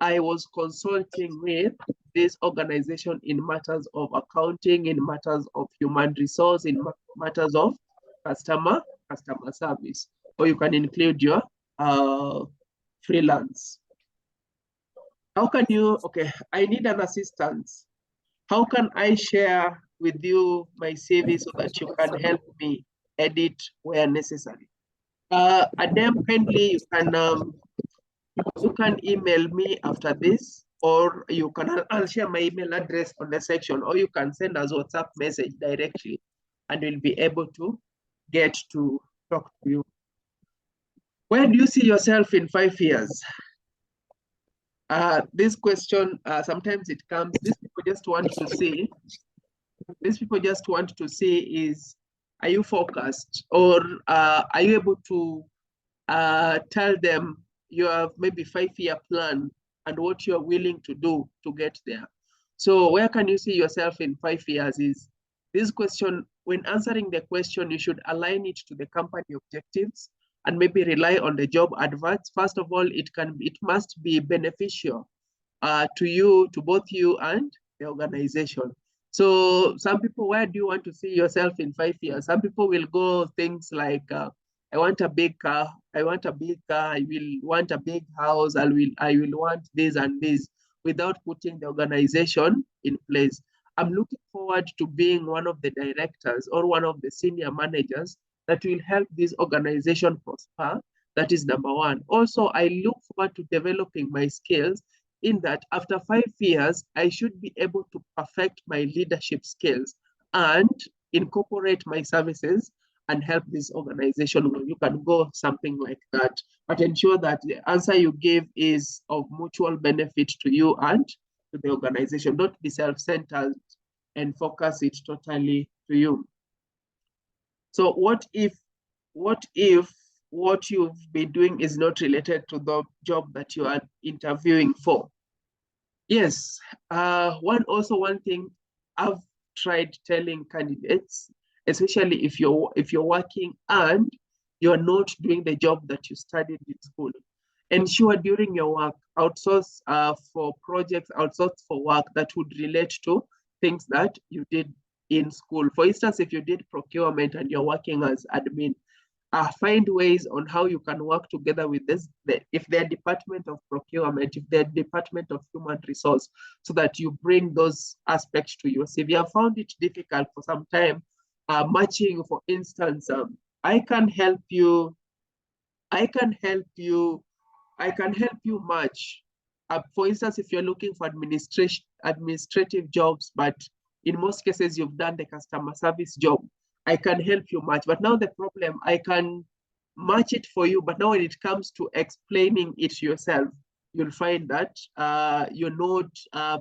I was consulting with this organization in matters of accounting, in matters of human resource, in matters of customer service. Or you can include your freelance. How can you, okay, I need an assistant. How can I share with you my CV so that you can help me edit where necessary? Adem, kindly, you can email me after this, or you can, I'll share my email address on the section, or you can send us WhatsApp message directly, and we'll be able to get to talk to you. Where do you see yourself in 5 years? This question, sometimes it comes, these people just want to see, is, are you focused, or are you able to tell them you have maybe 5-year plan and what you're willing to do to get there? So where can you see yourself in 5 years is this question. When answering the question, you should align it to the company objectives and maybe rely on the job adverts. First of all, it must be beneficial to you, to both you and the organization. So some people, where do you want to see yourself in 5 years? Some people will go things like, I want a big car, I want a big car, I will want a big house, I will want this and this, without putting the organization in place. I'm looking forward to being one of the directors or one of the senior managers that will help this organization prosper. That is number one. Also, I look forward to developing my skills, in that after 5 years, I should be able to perfect my leadership skills and incorporate my services and help this organization. You can go something like that, but ensure that the answer you give is of mutual benefit to you and to the organization. Don't be self-centered and focus it totally to you. So what if what you've been doing is not related to the job that you are interviewing for. Yes, one thing I've tried telling candidates, especially if you're working and you're not doing the job that you studied in school, ensure during your work, outsource for projects, outsource for work that would relate to things that you did in school. For instance, if you did procurement and you're working as admin, find ways on how you can work together with if their department of procurement, if their department of human resource, so that you bring those aspects to your CV. I've found it difficult for some time, matching, for instance, I can help you match. For instance, if you're looking for administrative jobs, but in most cases you've done the customer service job, I can help you match. But now the problem, I can match it for you, but now when it comes to explaining it yourself, you'll find that you're not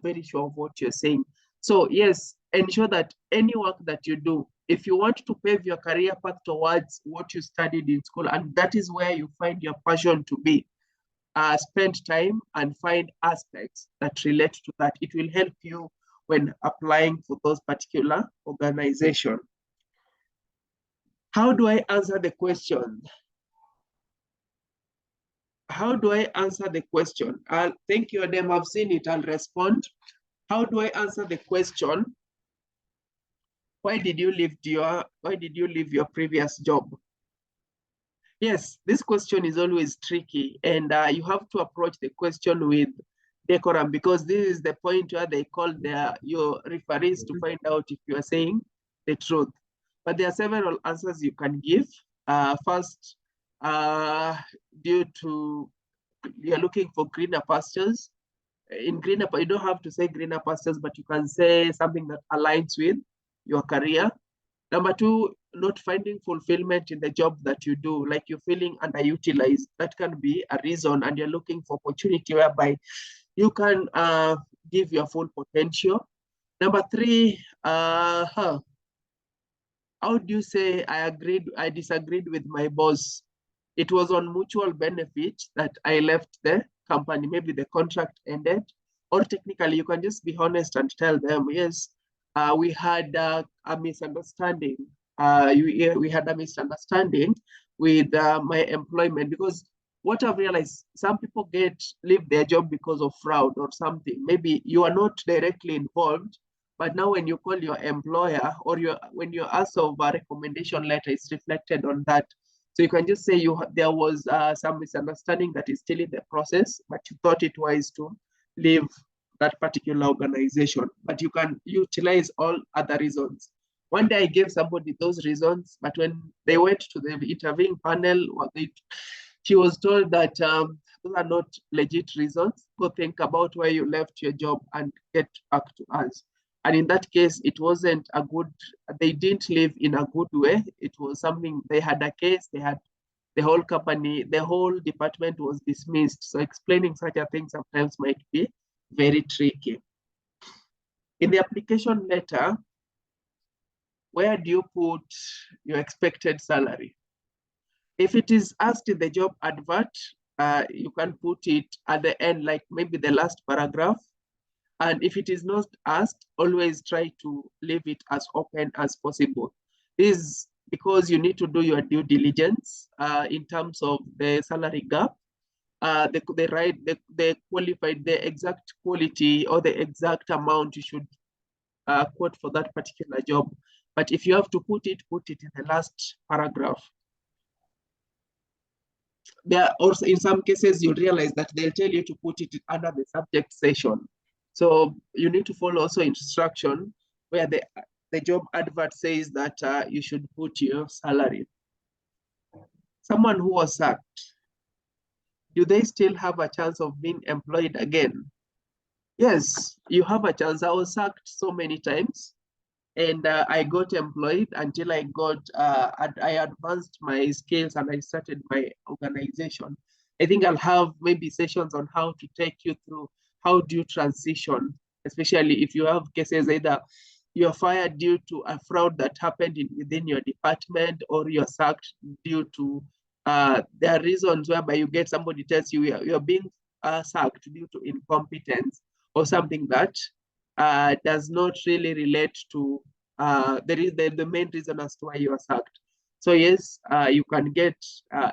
very sure of what you're saying. So yes, ensure that any work that you do, if you want to pave your career path towards what you studied in school, and that is where you find your passion to be, spend time and find aspects that relate to that. It will help you when applying for those particular organizations. How do I answer the question? How do I answer the question? Thank you, Adam. I've seen it. I'll respond. How do I answer the question? Why did you leave your previous job? Yes, this question is always tricky, and you have to approach the question with decorum, because this is the point where they call your referees to find out if you are saying the truth. But there are several answers you can give. First, due to you're looking for greener pastures. In greener, you don't have to say greener pastures, but you can say something that aligns with your career. Number two, not finding fulfillment in the job that you do, like you're feeling underutilized. That can be a reason, and you're looking for opportunity whereby you can give your full potential. Number three, how do you say I disagreed with my boss? It was on mutual benefit that I left the company. Maybe the contract ended, or technically you can just be honest and tell them, yes, we had a misunderstanding. We had a misunderstanding with my employment, because what I've realized, some people leave their job because of fraud or something. Maybe you are not directly involved, but now when you call your employer, or when you ask of a recommendation letter, it's reflected on that. So you can just say there was some misunderstanding that is still in the process, but you thought it wise to leave that particular organization. But you can utilize all other reasons. One day I gave somebody those reasons, but when they went to the interviewing panel, she was told that those are not legit reasons. Go think about why you left your job and get back to us. And in that case, it wasn't they didn't live in a good way. It was something, they had a case, they had the whole company, the whole department was dismissed. So explaining such a thing sometimes might be very tricky. In the application letter, where do you put your expected salary? If it is asked in the job advert, you can put it at the end, like maybe the last paragraph. And if it is not asked, always try to leave it as open as possible. This is because you need to do your due diligence in terms of the salary gap, the exact quality or the exact amount you should quote for that particular job. But if you have to put it in the last paragraph. There are also, in some cases, you realize that they'll tell you to put it under the subject section. So you need to follow also instruction where the job advert says that you should put your salary. Someone who was sacked, do they still have a chance of being employed again? Yes, you have a chance. I was sacked so many times, and I got employed until I advanced my skills and I started my organization. I think I'll have maybe sessions on how to take you through how do you transition, especially if you have cases either you're fired due to a fraud that happened within your department, or you're sacked due to there are reasons whereby you get somebody tells you you're being sacked due to incompetence or something that does not really relate to the main reason as to why you are sacked. So yes, you can get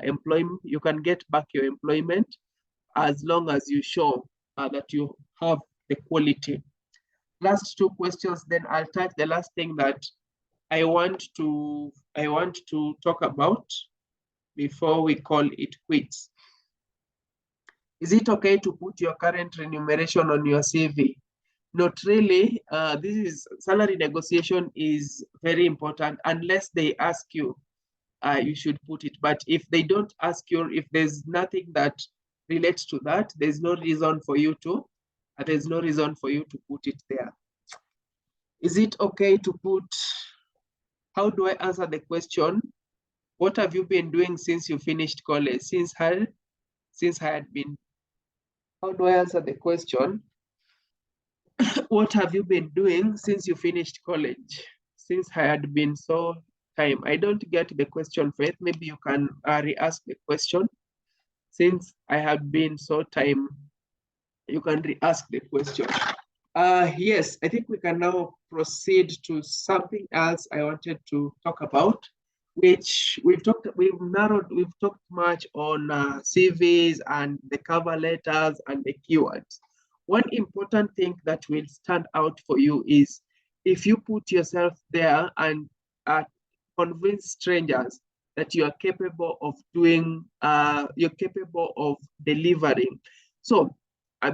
employment, you can get back your employment as long as you show that you have the quality. Last two questions, then I'll touch the last thing that I want to talk about before we call it quits. Is it okay to put your current remuneration on your CV? Not really. This is salary negotiation is very important. Unless they ask you, you should put it. But if they don't ask you, if there's nothing that relates to that, there's no reason for you to put it there. Is it okay to put? How do I answer the question? What have you been doing since you finished college? Since I had been. How do I answer the question? What have you been doing since you finished college? Since I had been so time. I don't get the question, Faith. Maybe you can re-ask the question. Since I have been so time, you can re-ask the question. Yes, I think we can now proceed to something else I wanted to talk about, which we've talked much on CVs and the cover letters and the keywords. One important thing that will stand out for you is if you put yourself there and convince strangers that you are capable of doing, you're capable of delivering. So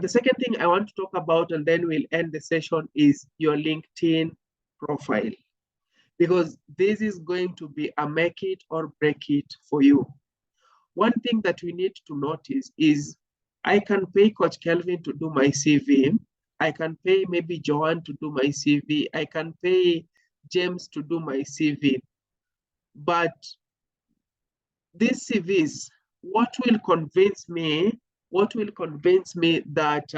the second thing I want to talk about, and then we'll end the session, is your LinkedIn profile. Because this is going to be a make it or break it for you. One thing that we need to notice is I can pay Coach Kelvin to do my CV. I can pay maybe Joanne to do my CV. I can pay James to do my CV. But these CVs, what will convince me that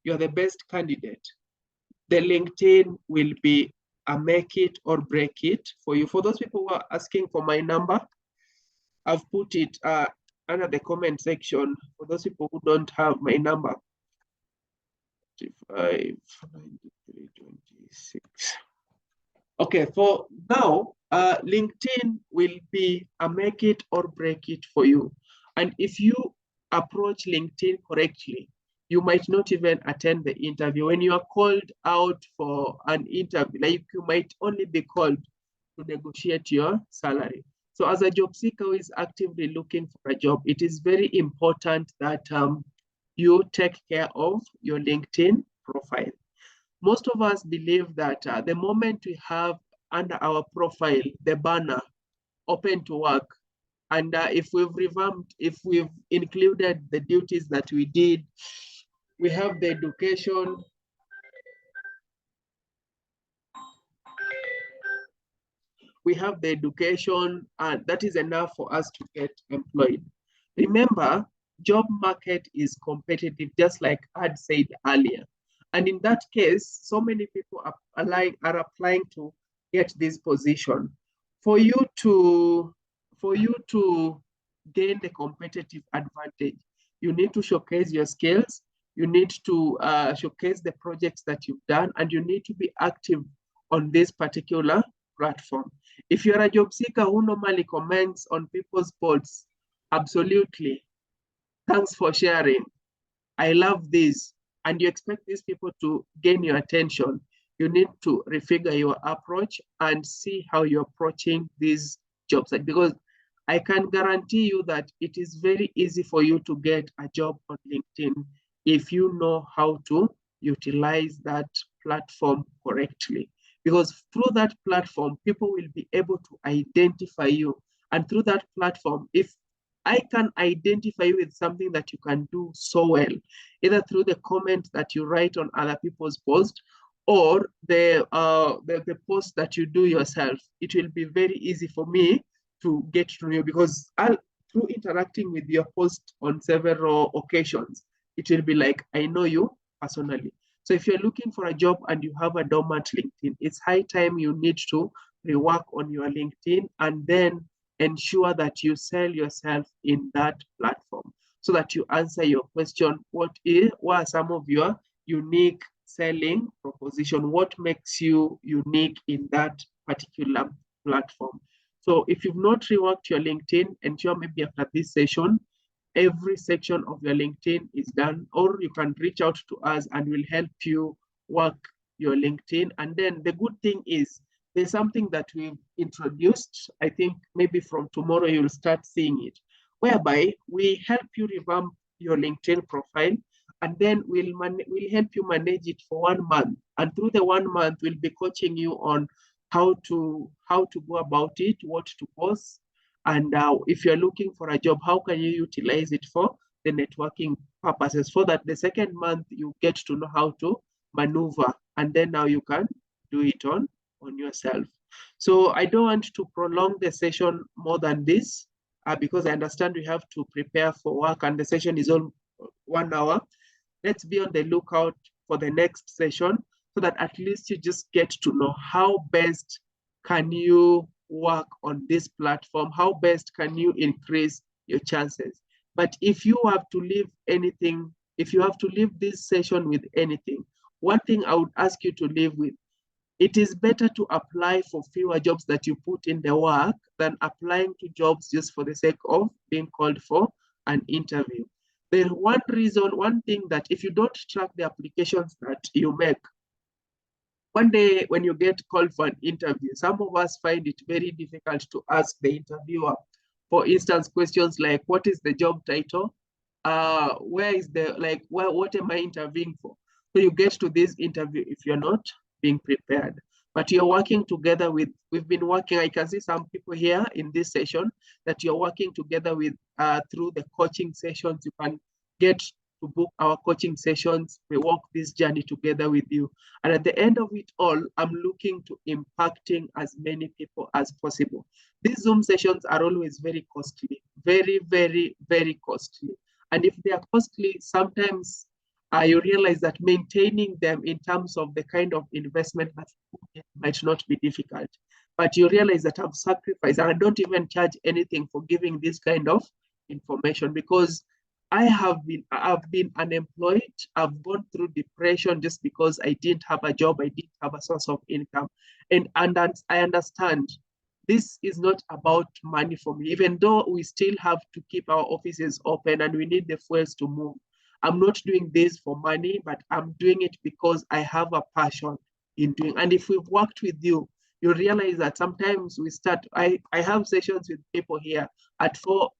you're the best candidate? The LinkedIn will be a make it or break it for you. For those people who are asking for my number, I've put it under the comment section. For those people who don't have my number, 55 93 26. Okay, for now, LinkedIn will be a make it or break it for you. And if you approach LinkedIn correctly, you might not even attend the interview. When you are called out for an interview, like you might only be called to negotiate your salary. So as a job seeker who is actively looking for a job, it is very important that you take care of your LinkedIn profile. Most of us believe that the moment we have under our profile the banner open to work, and if we've included the duties that we did, we have the education, and that is enough for us to get employed. Remember, job market is competitive, just like I had said earlier. And in that case, so many people are applying to get this position. For you to gain the competitive advantage, you need to showcase your skills, you need to showcase the projects that you've done, and you need to be active on this particular platform. If you're a job seeker who normally comments on people's posts, absolutely. Thanks for sharing. I love this. And you expect these people to gain your attention, you need to refigure your approach and see how you're approaching these jobs. Because I can guarantee you that it is very easy for you to get a job on LinkedIn if you know how to utilize that platform correctly. Because through that platform, people will be able to identify you. And through that platform, if I can identify you with something that you can do so well, either through the comment that you write on other people's posts or the post that you do yourself, it will be very easy for me to get to know you, because through interacting with your post on several occasions, it will be like, I know you personally. So if you're looking for a job and you have a dormant LinkedIn, it's high time you need to rework on your LinkedIn, and then ensure that you sell yourself in that platform so that you answer your question, what are some of your unique selling proposition? What makes you unique in that particular platform? So if you've not reworked your LinkedIn, ensure maybe after this session, every section of your LinkedIn is done, or you can reach out to us and we'll help you work your LinkedIn. And then the good thing is there's something that we've introduced. I think maybe from tomorrow you'll start seeing it, whereby we help you revamp your LinkedIn profile, and then we'll help you manage it for 1 month. And through the 1 month, we'll be coaching you on how to go about it, what to post, and if you're looking for a job, how can you utilize it for the networking purposes, so that the second month you get to know how to maneuver, and then now you can do it on yourself. So I don't want to prolong the session more than this, because I understand we have to prepare for work and the session is on 1 hour. Let's be on the lookout for the next session so that at least you just get to know how best can you work on this platform, how best can you increase your chances. But if you have to leave anything, if you have to leave this session with anything, one thing I would ask you to leave with, it is better to apply for fewer jobs that you put in the work than applying to jobs just for the sake of being called for an interview. The one thing that if you don't track the applications that you make, one day when you get called for an interview, some of us find it very difficult to ask the interviewer, for instance, questions like, what is the job title? Where is the, like, what am I interviewing for? So you get to this interview if you're not being prepared. But you're working together with, we've been working, I can see some people here in this session that you're working together with through the coaching sessions. You can get to book our coaching sessions. We walk this journey together with you. And at the end of it all, I'm looking to impacting as many people as possible. These Zoom sessions are always very costly, very, very, very costly. And if they are costly, sometimes you realize that maintaining them in terms of the kind of investment that might not be difficult. But you realize that I've sacrificed, and I don't even charge anything for giving this kind of information, because I've been unemployed. I've gone through depression just because I didn't have a job. I didn't have a source of income. And I understand this is not about money for me, even though we still have to keep our offices open and we need the fuels to move. I'm not doing this for money, but I'm doing it because I have a passion in doing. And if we've worked with you, you realize that sometimes we start, I have sessions with people here at 4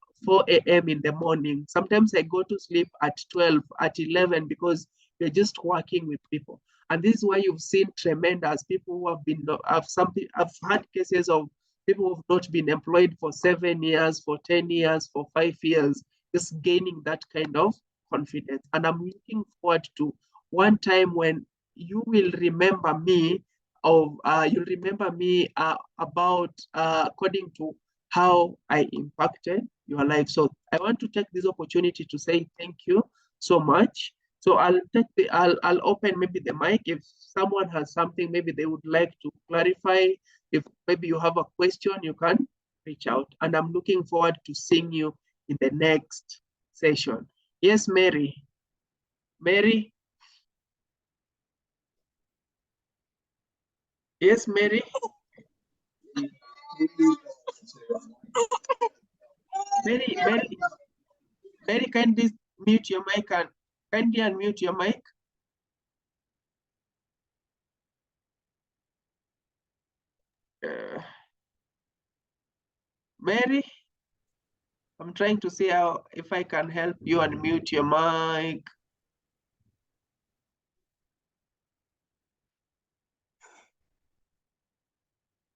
a.m. in the morning. Sometimes I go to sleep at 12, at 11, because you're just working with people. And this is why you've seen tremendous people who have been, I've had cases of people who've not been employed for 7 years, for 10 years, for 5 years, just gaining that kind of confidence. And I'm looking forward to one time when you will remember me about according to how I impacted your life. So I want to take this opportunity to say thank you so much. So I'll open maybe the mic if someone has something maybe they would like to clarify. If maybe you have a question, you can reach out. And I'm looking forward to seeing you in the next session. Yes, Mary. Mary? Yes, Mary? Mary, kindly mute your mic and kindly unmute your mic. Mary, I'm trying to see how, if I can help you unmute your mic.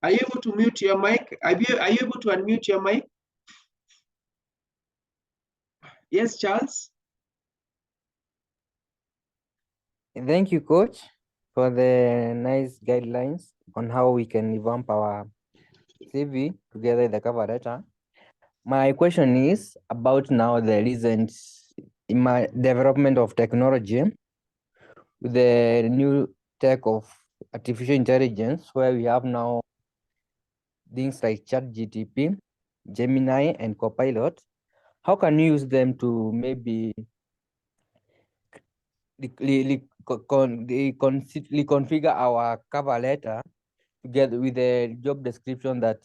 Are you able to mute your mic? Are you able to unmute your mic? Yes, Charles? Thank you, Coach, for the nice guidelines on how we can revamp our CV together in the cover letter. My question is about now the recent development of technology with the new tech of artificial intelligence, where we have now things like ChatGPT, Gemini, and Copilot, how can you use them to maybe configure our cover letter together with the job description that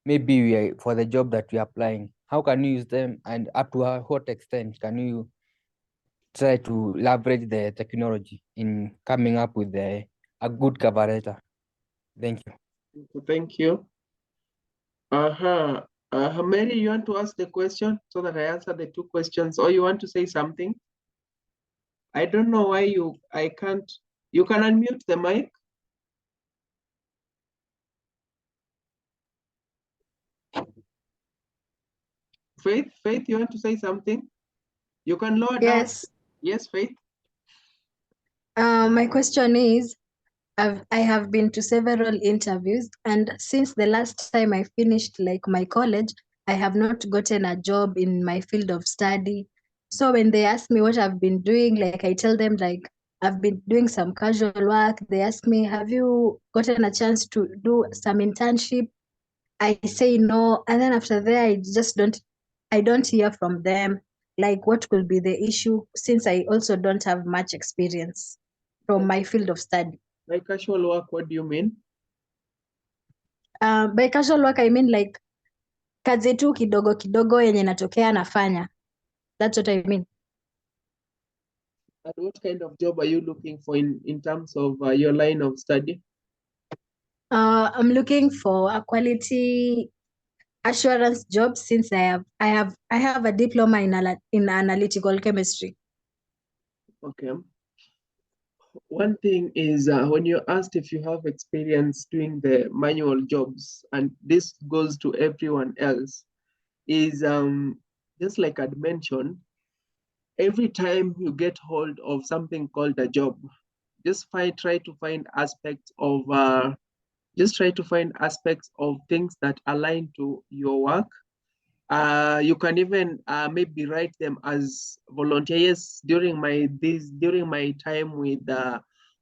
maybe we are for the job that we are applying? How can you use them, and up to what extent can you try to leverage the technology in coming up with a good cover letter? Thank you. Thank you. Mary, you want to ask the question so that I answer the two questions, or you want to say something? I don't know why I can't. You can unmute the mic. Faith, you want to say something? You can lower down. Yes. Yes, Faith. My question is, I have been to several interviews, and since the last time I finished like my college, I have not gotten a job in my field of study. So when they ask me what I've been doing, like I tell them like I've been doing some casual work. They ask me, have you gotten a chance to do some internship? I say no, and then after that I don't hear from them. Like what could be the issue, since I also don't have much experience from my field of study. By casual work, what do you mean? By casual work I mean like kazi tu kidogo kidogo yenye natokea nafanya. That's what I mean. And what kind of job are you looking for in terms of your line of study? I'm looking for a quality assurance job, since I have a diploma in analytical chemistry. Okay. One thing is when you're asked if you have experience doing the manual jobs, and this goes to everyone else, is just like I'd mentioned, every time you get hold of something called a job, just try to find aspects of things that align to your work. You can even maybe write them as volunteers. During my time with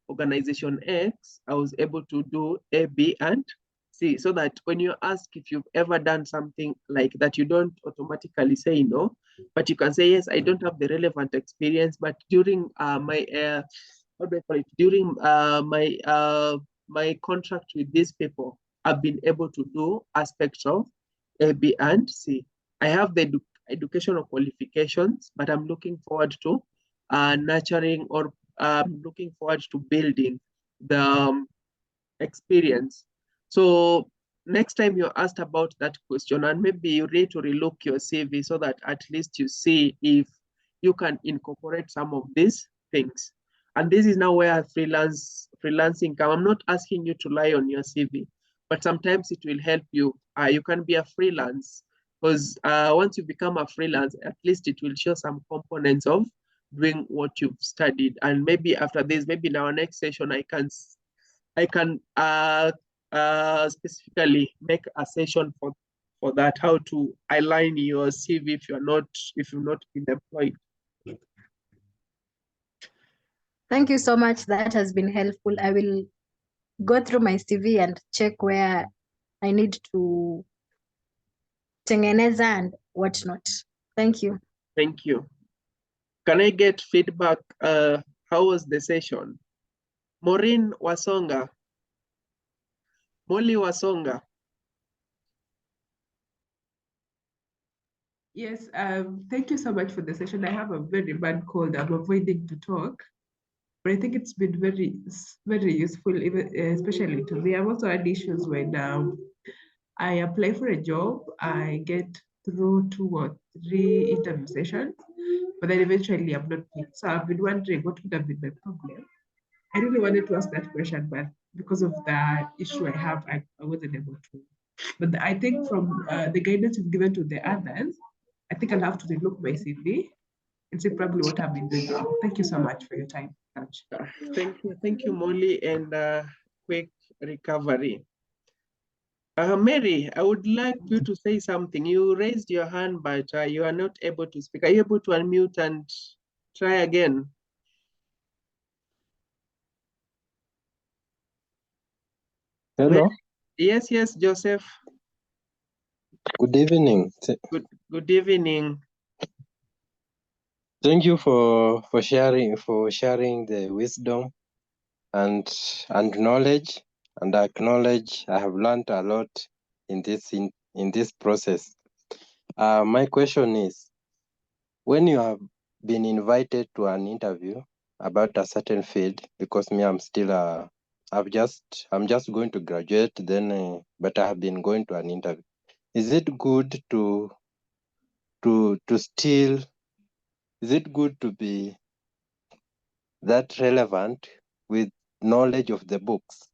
organization X, I was able to do A, B, and C, so that when you ask if you've ever done something like that, you don't automatically say no, but you can say yes, I don't have the relevant experience, but during my how do I call it? During my contract with these people, I've been able to do aspects of A, B, and C. I have the educational qualifications, but I'm looking forward to nurturing, or looking forward to building the experience. So next time you're asked about that question, and maybe you need to relook your CV so that at least you see if you can incorporate some of these things. And this is now where freelancing come. I'm not asking you to lie on your CV, but sometimes it will help you. You can be a freelance, because once you become a freelance, at least it will show some components of doing what you've studied. And maybe after this, maybe in our next session, I can specifically make a session for that, how to align your CV if you've not been employed. Thank you so much. That has been helpful. I will go through my CV and check where I need to tengeneza and whatnot. Thank you. Thank you. Can I get feedback? How was the session? Maureen Wasonga. Molly Wasonga. Yes, thank you so much for the session. I have a very bad cold. I'm avoiding to talk, but I think it's been very, very useful, even especially to me. I've also had issues when I apply for a job, I get through 2 or 3 interview sessions, but then eventually I'm not picked. So I've been wondering what would have been my problem. I really wanted to ask that question, but because of the issue I have, I wasn't able to. But I think from the guidance you've given to the others, I think I'll have to relook my CV and see probably what I've been doing wrong. Thank you so much for your time, Coach. Thank you, Molly, and quick recovery. Mary, I would like you to say something. You raised your hand, but you are not able to speak. Are you able to unmute and try again? Hello. Yes, yes, Joseph. Good evening. Good evening. Thank you for sharing the wisdom and knowledge, and I acknowledge I have learned a lot in this process. My question is, when you have been invited to an interview about a certain field, because me, I'm just going to graduate then, but I have been going to an interview. Is it good to still? Is it good to be that relevant with knowledge of the books?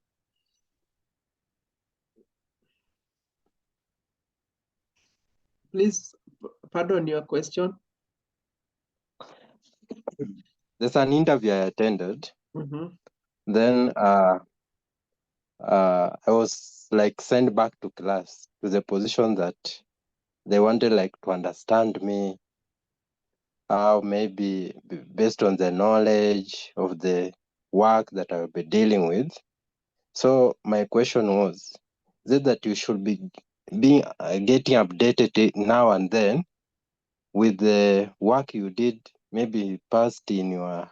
Please pardon your question. There's an interview I attended. Mhm. Then I was like sent back to class to the position that they wanted like to understand me, how maybe based on the knowledge of the work that I'll be dealing with. So my question was, is it that you should be getting updated now and then with the work you did maybe past in your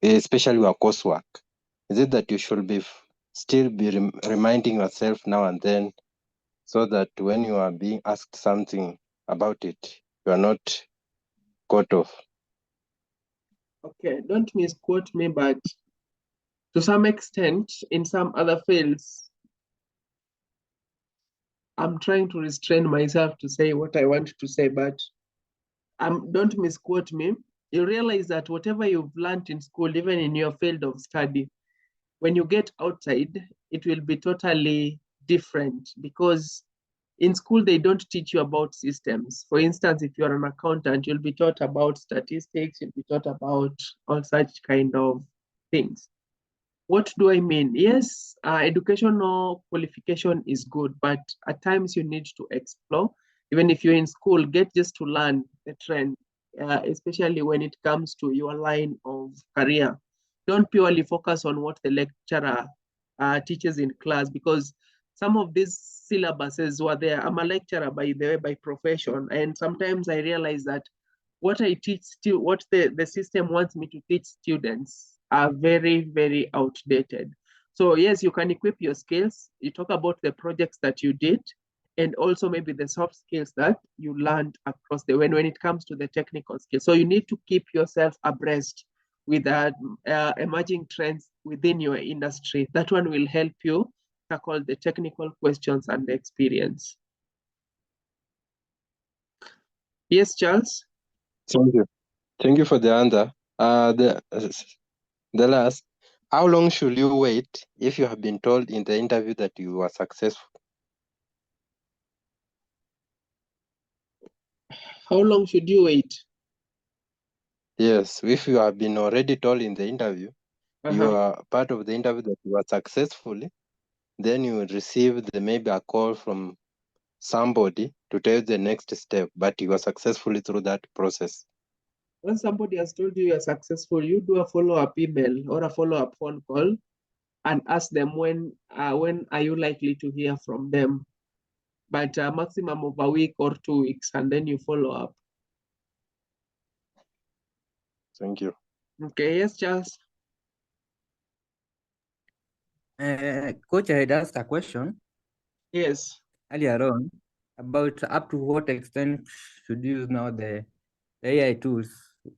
especially your coursework? Is it that you should be still be reminding yourself now and then, so that when you are being asked something about it, you are not caught off? Okay, don't misquote me, but to some extent, in some other fields, I'm trying to restrain myself to say what I want to say, but don't misquote me. You realize that whatever you've learned in school, even in your field of study, when you get outside, it will be totally different, because in school, they don't teach you about systems. For instance, if you're an accountant, you'll be taught about statistics, you'll be taught about all such kind of things. What do I mean? Yes, educational qualification is good, but at times you need to explore. Even if you're in school, get just to learn the trend, especially when it comes to your line of career. Don't purely focus on what the lecturer teaches in class, because some of these syllabuses were there. I'm a lecturer, by the way, by profession, and sometimes I realize that what I teach, what the system wants me to teach students are very, very outdated. So yes, you can equip your skills. You talk about the projects that you did, and also maybe the soft skills that you learned across the way when it comes to the technical skills. So you need to keep yourself abreast with emerging trends within your industry. That one will help you tackle the technical questions and the experience. Yes, Charles? Thank you. Thank you for the answer. The last, how long should you wait if you have been told in the interview that you were successful? How long should you wait? Yes, if you have been already told in the interview, you are part of the interview that you are successfully, then you receive maybe a call from somebody to tell you the next step, but you are successfully through that process. When somebody has told you you're successful, you do a follow-up email or a follow-up phone call and ask them when are you likely to hear from them. But a maximum of a week or 2 weeks, and then you follow up. Thank you. Okay, yes, Charles. Coach, I had asked a question Yes. earlier on about up to what extent should you use now the AI tools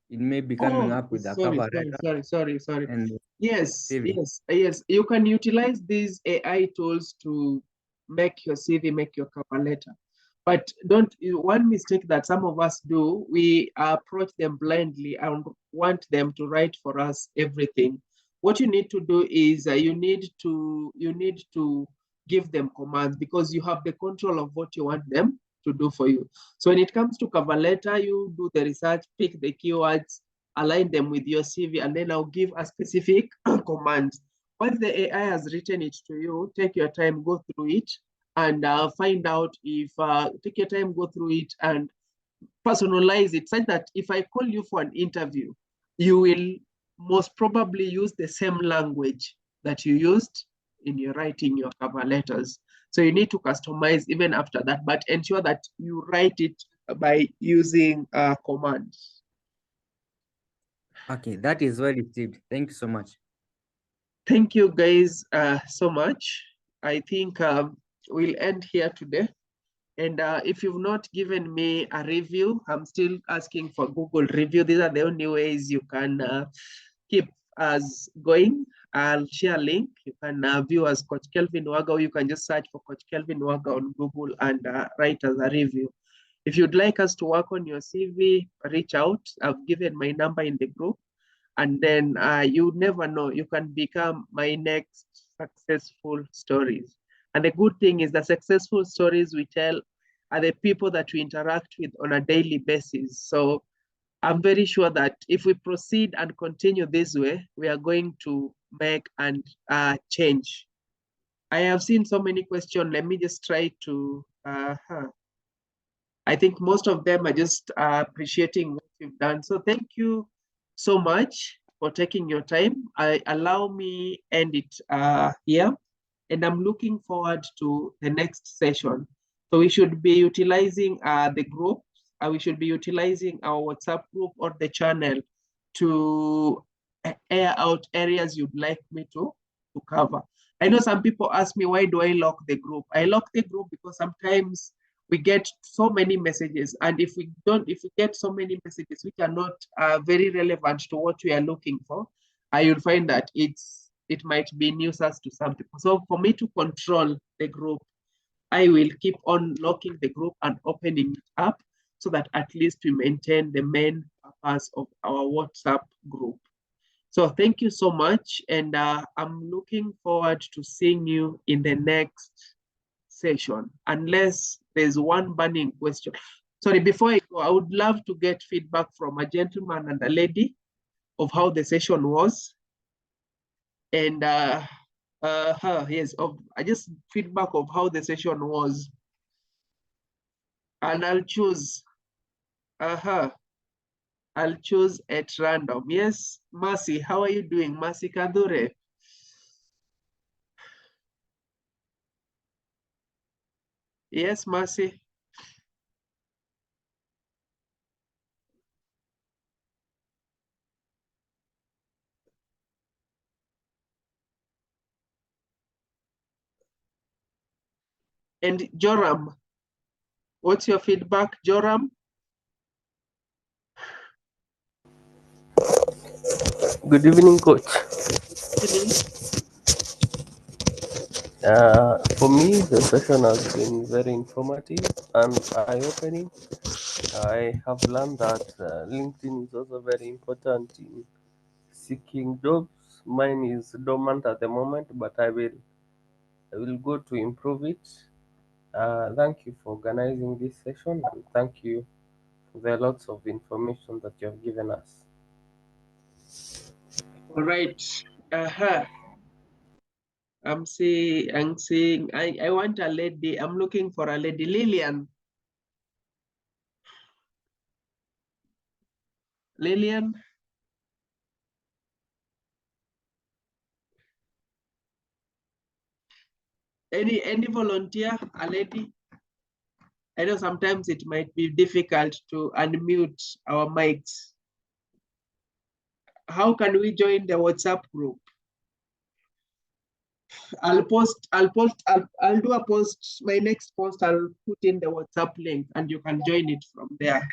in maybe coming up with a cover letter. Sorry. And Yes, CV. yes. You can utilize these AI tools to make your CV, make your cover letter. But one mistake that some of us do, we approach them blindly and want them to write for us everything. What you need to do is you need to give them commands, because you have the control of what you want them to do for you. So when it comes to cover letter, you do the research, pick the keywords, align them with your CV, and then I'll give a specific command. Once the AI has written it to you, take your time, go through it, and find out if, take your time, go through it, and personalize it such that if I call you for an interview, you will most probably use the same language that you used in your writing your cover letters. So you need to customize even after that, but ensure that you write it by using commands. Okay, that is well received. Thank you so much. Thank you guys so much. I think we'll end here today. And if you've not given me a review, I'm still asking for Google review. These are the only ways you can keep us going. I'll share a link. You can view as Coach Kelvin Waga, or you can just search for Coach Kelvin Waga on Google and write as a review. If you'd like us to work on your CV, reach out. I've given my number in the group. And then you never know, you can become my next successful stories. And the good thing is the successful stories we tell are the people that we interact with on a daily basis. So I'm very sure that if we proceed and continue this way, we are going to make and change. I have seen so many questions. Let me just try to, I think most of them are just appreciating what you've done. So thank you so much for taking your time. Allow me end it here, and I'm looking forward to the next session. So we should be utilizing the group. We should be utilizing our WhatsApp group or the channel to air out areas you'd like me to cover. I know some people ask me, why do I lock the group? I lock the group because sometimes we get so many messages, and if we get so many messages which are not very relevant to what we are looking for, you'll find that it might be nuisance to some people. So for me to control the group, I will keep on locking the group and opening it up so that at least we maintain the main purpose of our WhatsApp group. So thank you so much, and I'm looking forward to seeing you in the next session, unless there's one burning question. Sorry, before I go, I would love to get feedback from a gentleman and a lady of how the session was. And yes, I just feedback of how the session was. And I'll choose, I'll choose at random. Yes, Mercy, how are you doing? Mercy Kadure. Yes, Mercy. And Joram, what's your feedback, Joram? Good evening, Coach. For me, the session has been very informative and eye-opening. I have learned that LinkedIn is also very important in seeking jobs. Mine is dormant at the moment, but I will go to improve it. Thank you for organizing this session, and thank you for the lots of information that you have given us. All right. I'm seeing, I want a lady. I'm looking for a lady. Lillian. Lillian. Any volunteer, a lady? I know sometimes it might be difficult to unmute our mics. How can we join the WhatsApp group? I'll do a post, my next post, I'll put in the WhatsApp link and you can join it from there.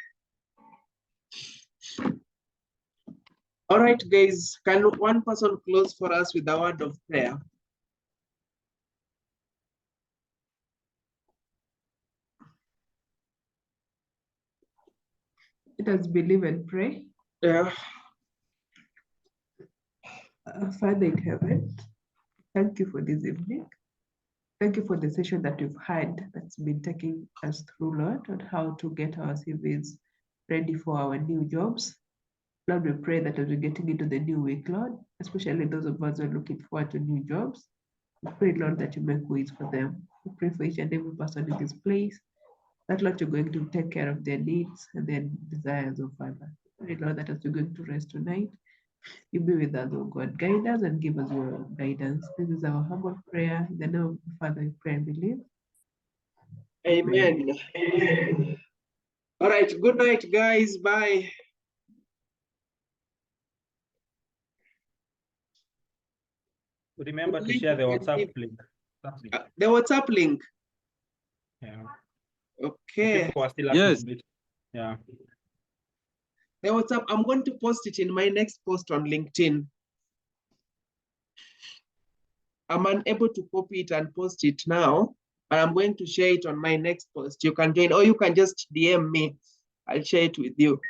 All right, guys, can one person close for us with a word of prayer? Let us believe and pray. Yeah. Father in heaven, thank you for this evening. Thank you for the session that we've had that's been taking us through, Lord, on how to get our CVs ready for our new jobs. Lord, we pray that as we're getting into the new week, Lord, especially those of us who are looking forward to new jobs, we pray, Lord, that you make ways for them. We pray for each and every person in this place, that, Lord, you're going to take care of their needs and their desires, oh Father. We pray, Lord, that as we're going to rest tonight, You be with us, oh God. Guide us and give us your guidance. This is our humble prayer. In the name of the Father, we pray and believe. Amen. All right. Good night, guys. Bye. Remember to Good share the night, WhatsApp everybody. link. The WhatsApp link. Yeah. Okay. People are still Yes. asking. Yeah. The WhatsApp. I'm going to post it in my next post on LinkedIn. I'm unable to copy it and post it now, but I'm going to share it on my next post. You can join, or you can just DM me. I'll share it with you.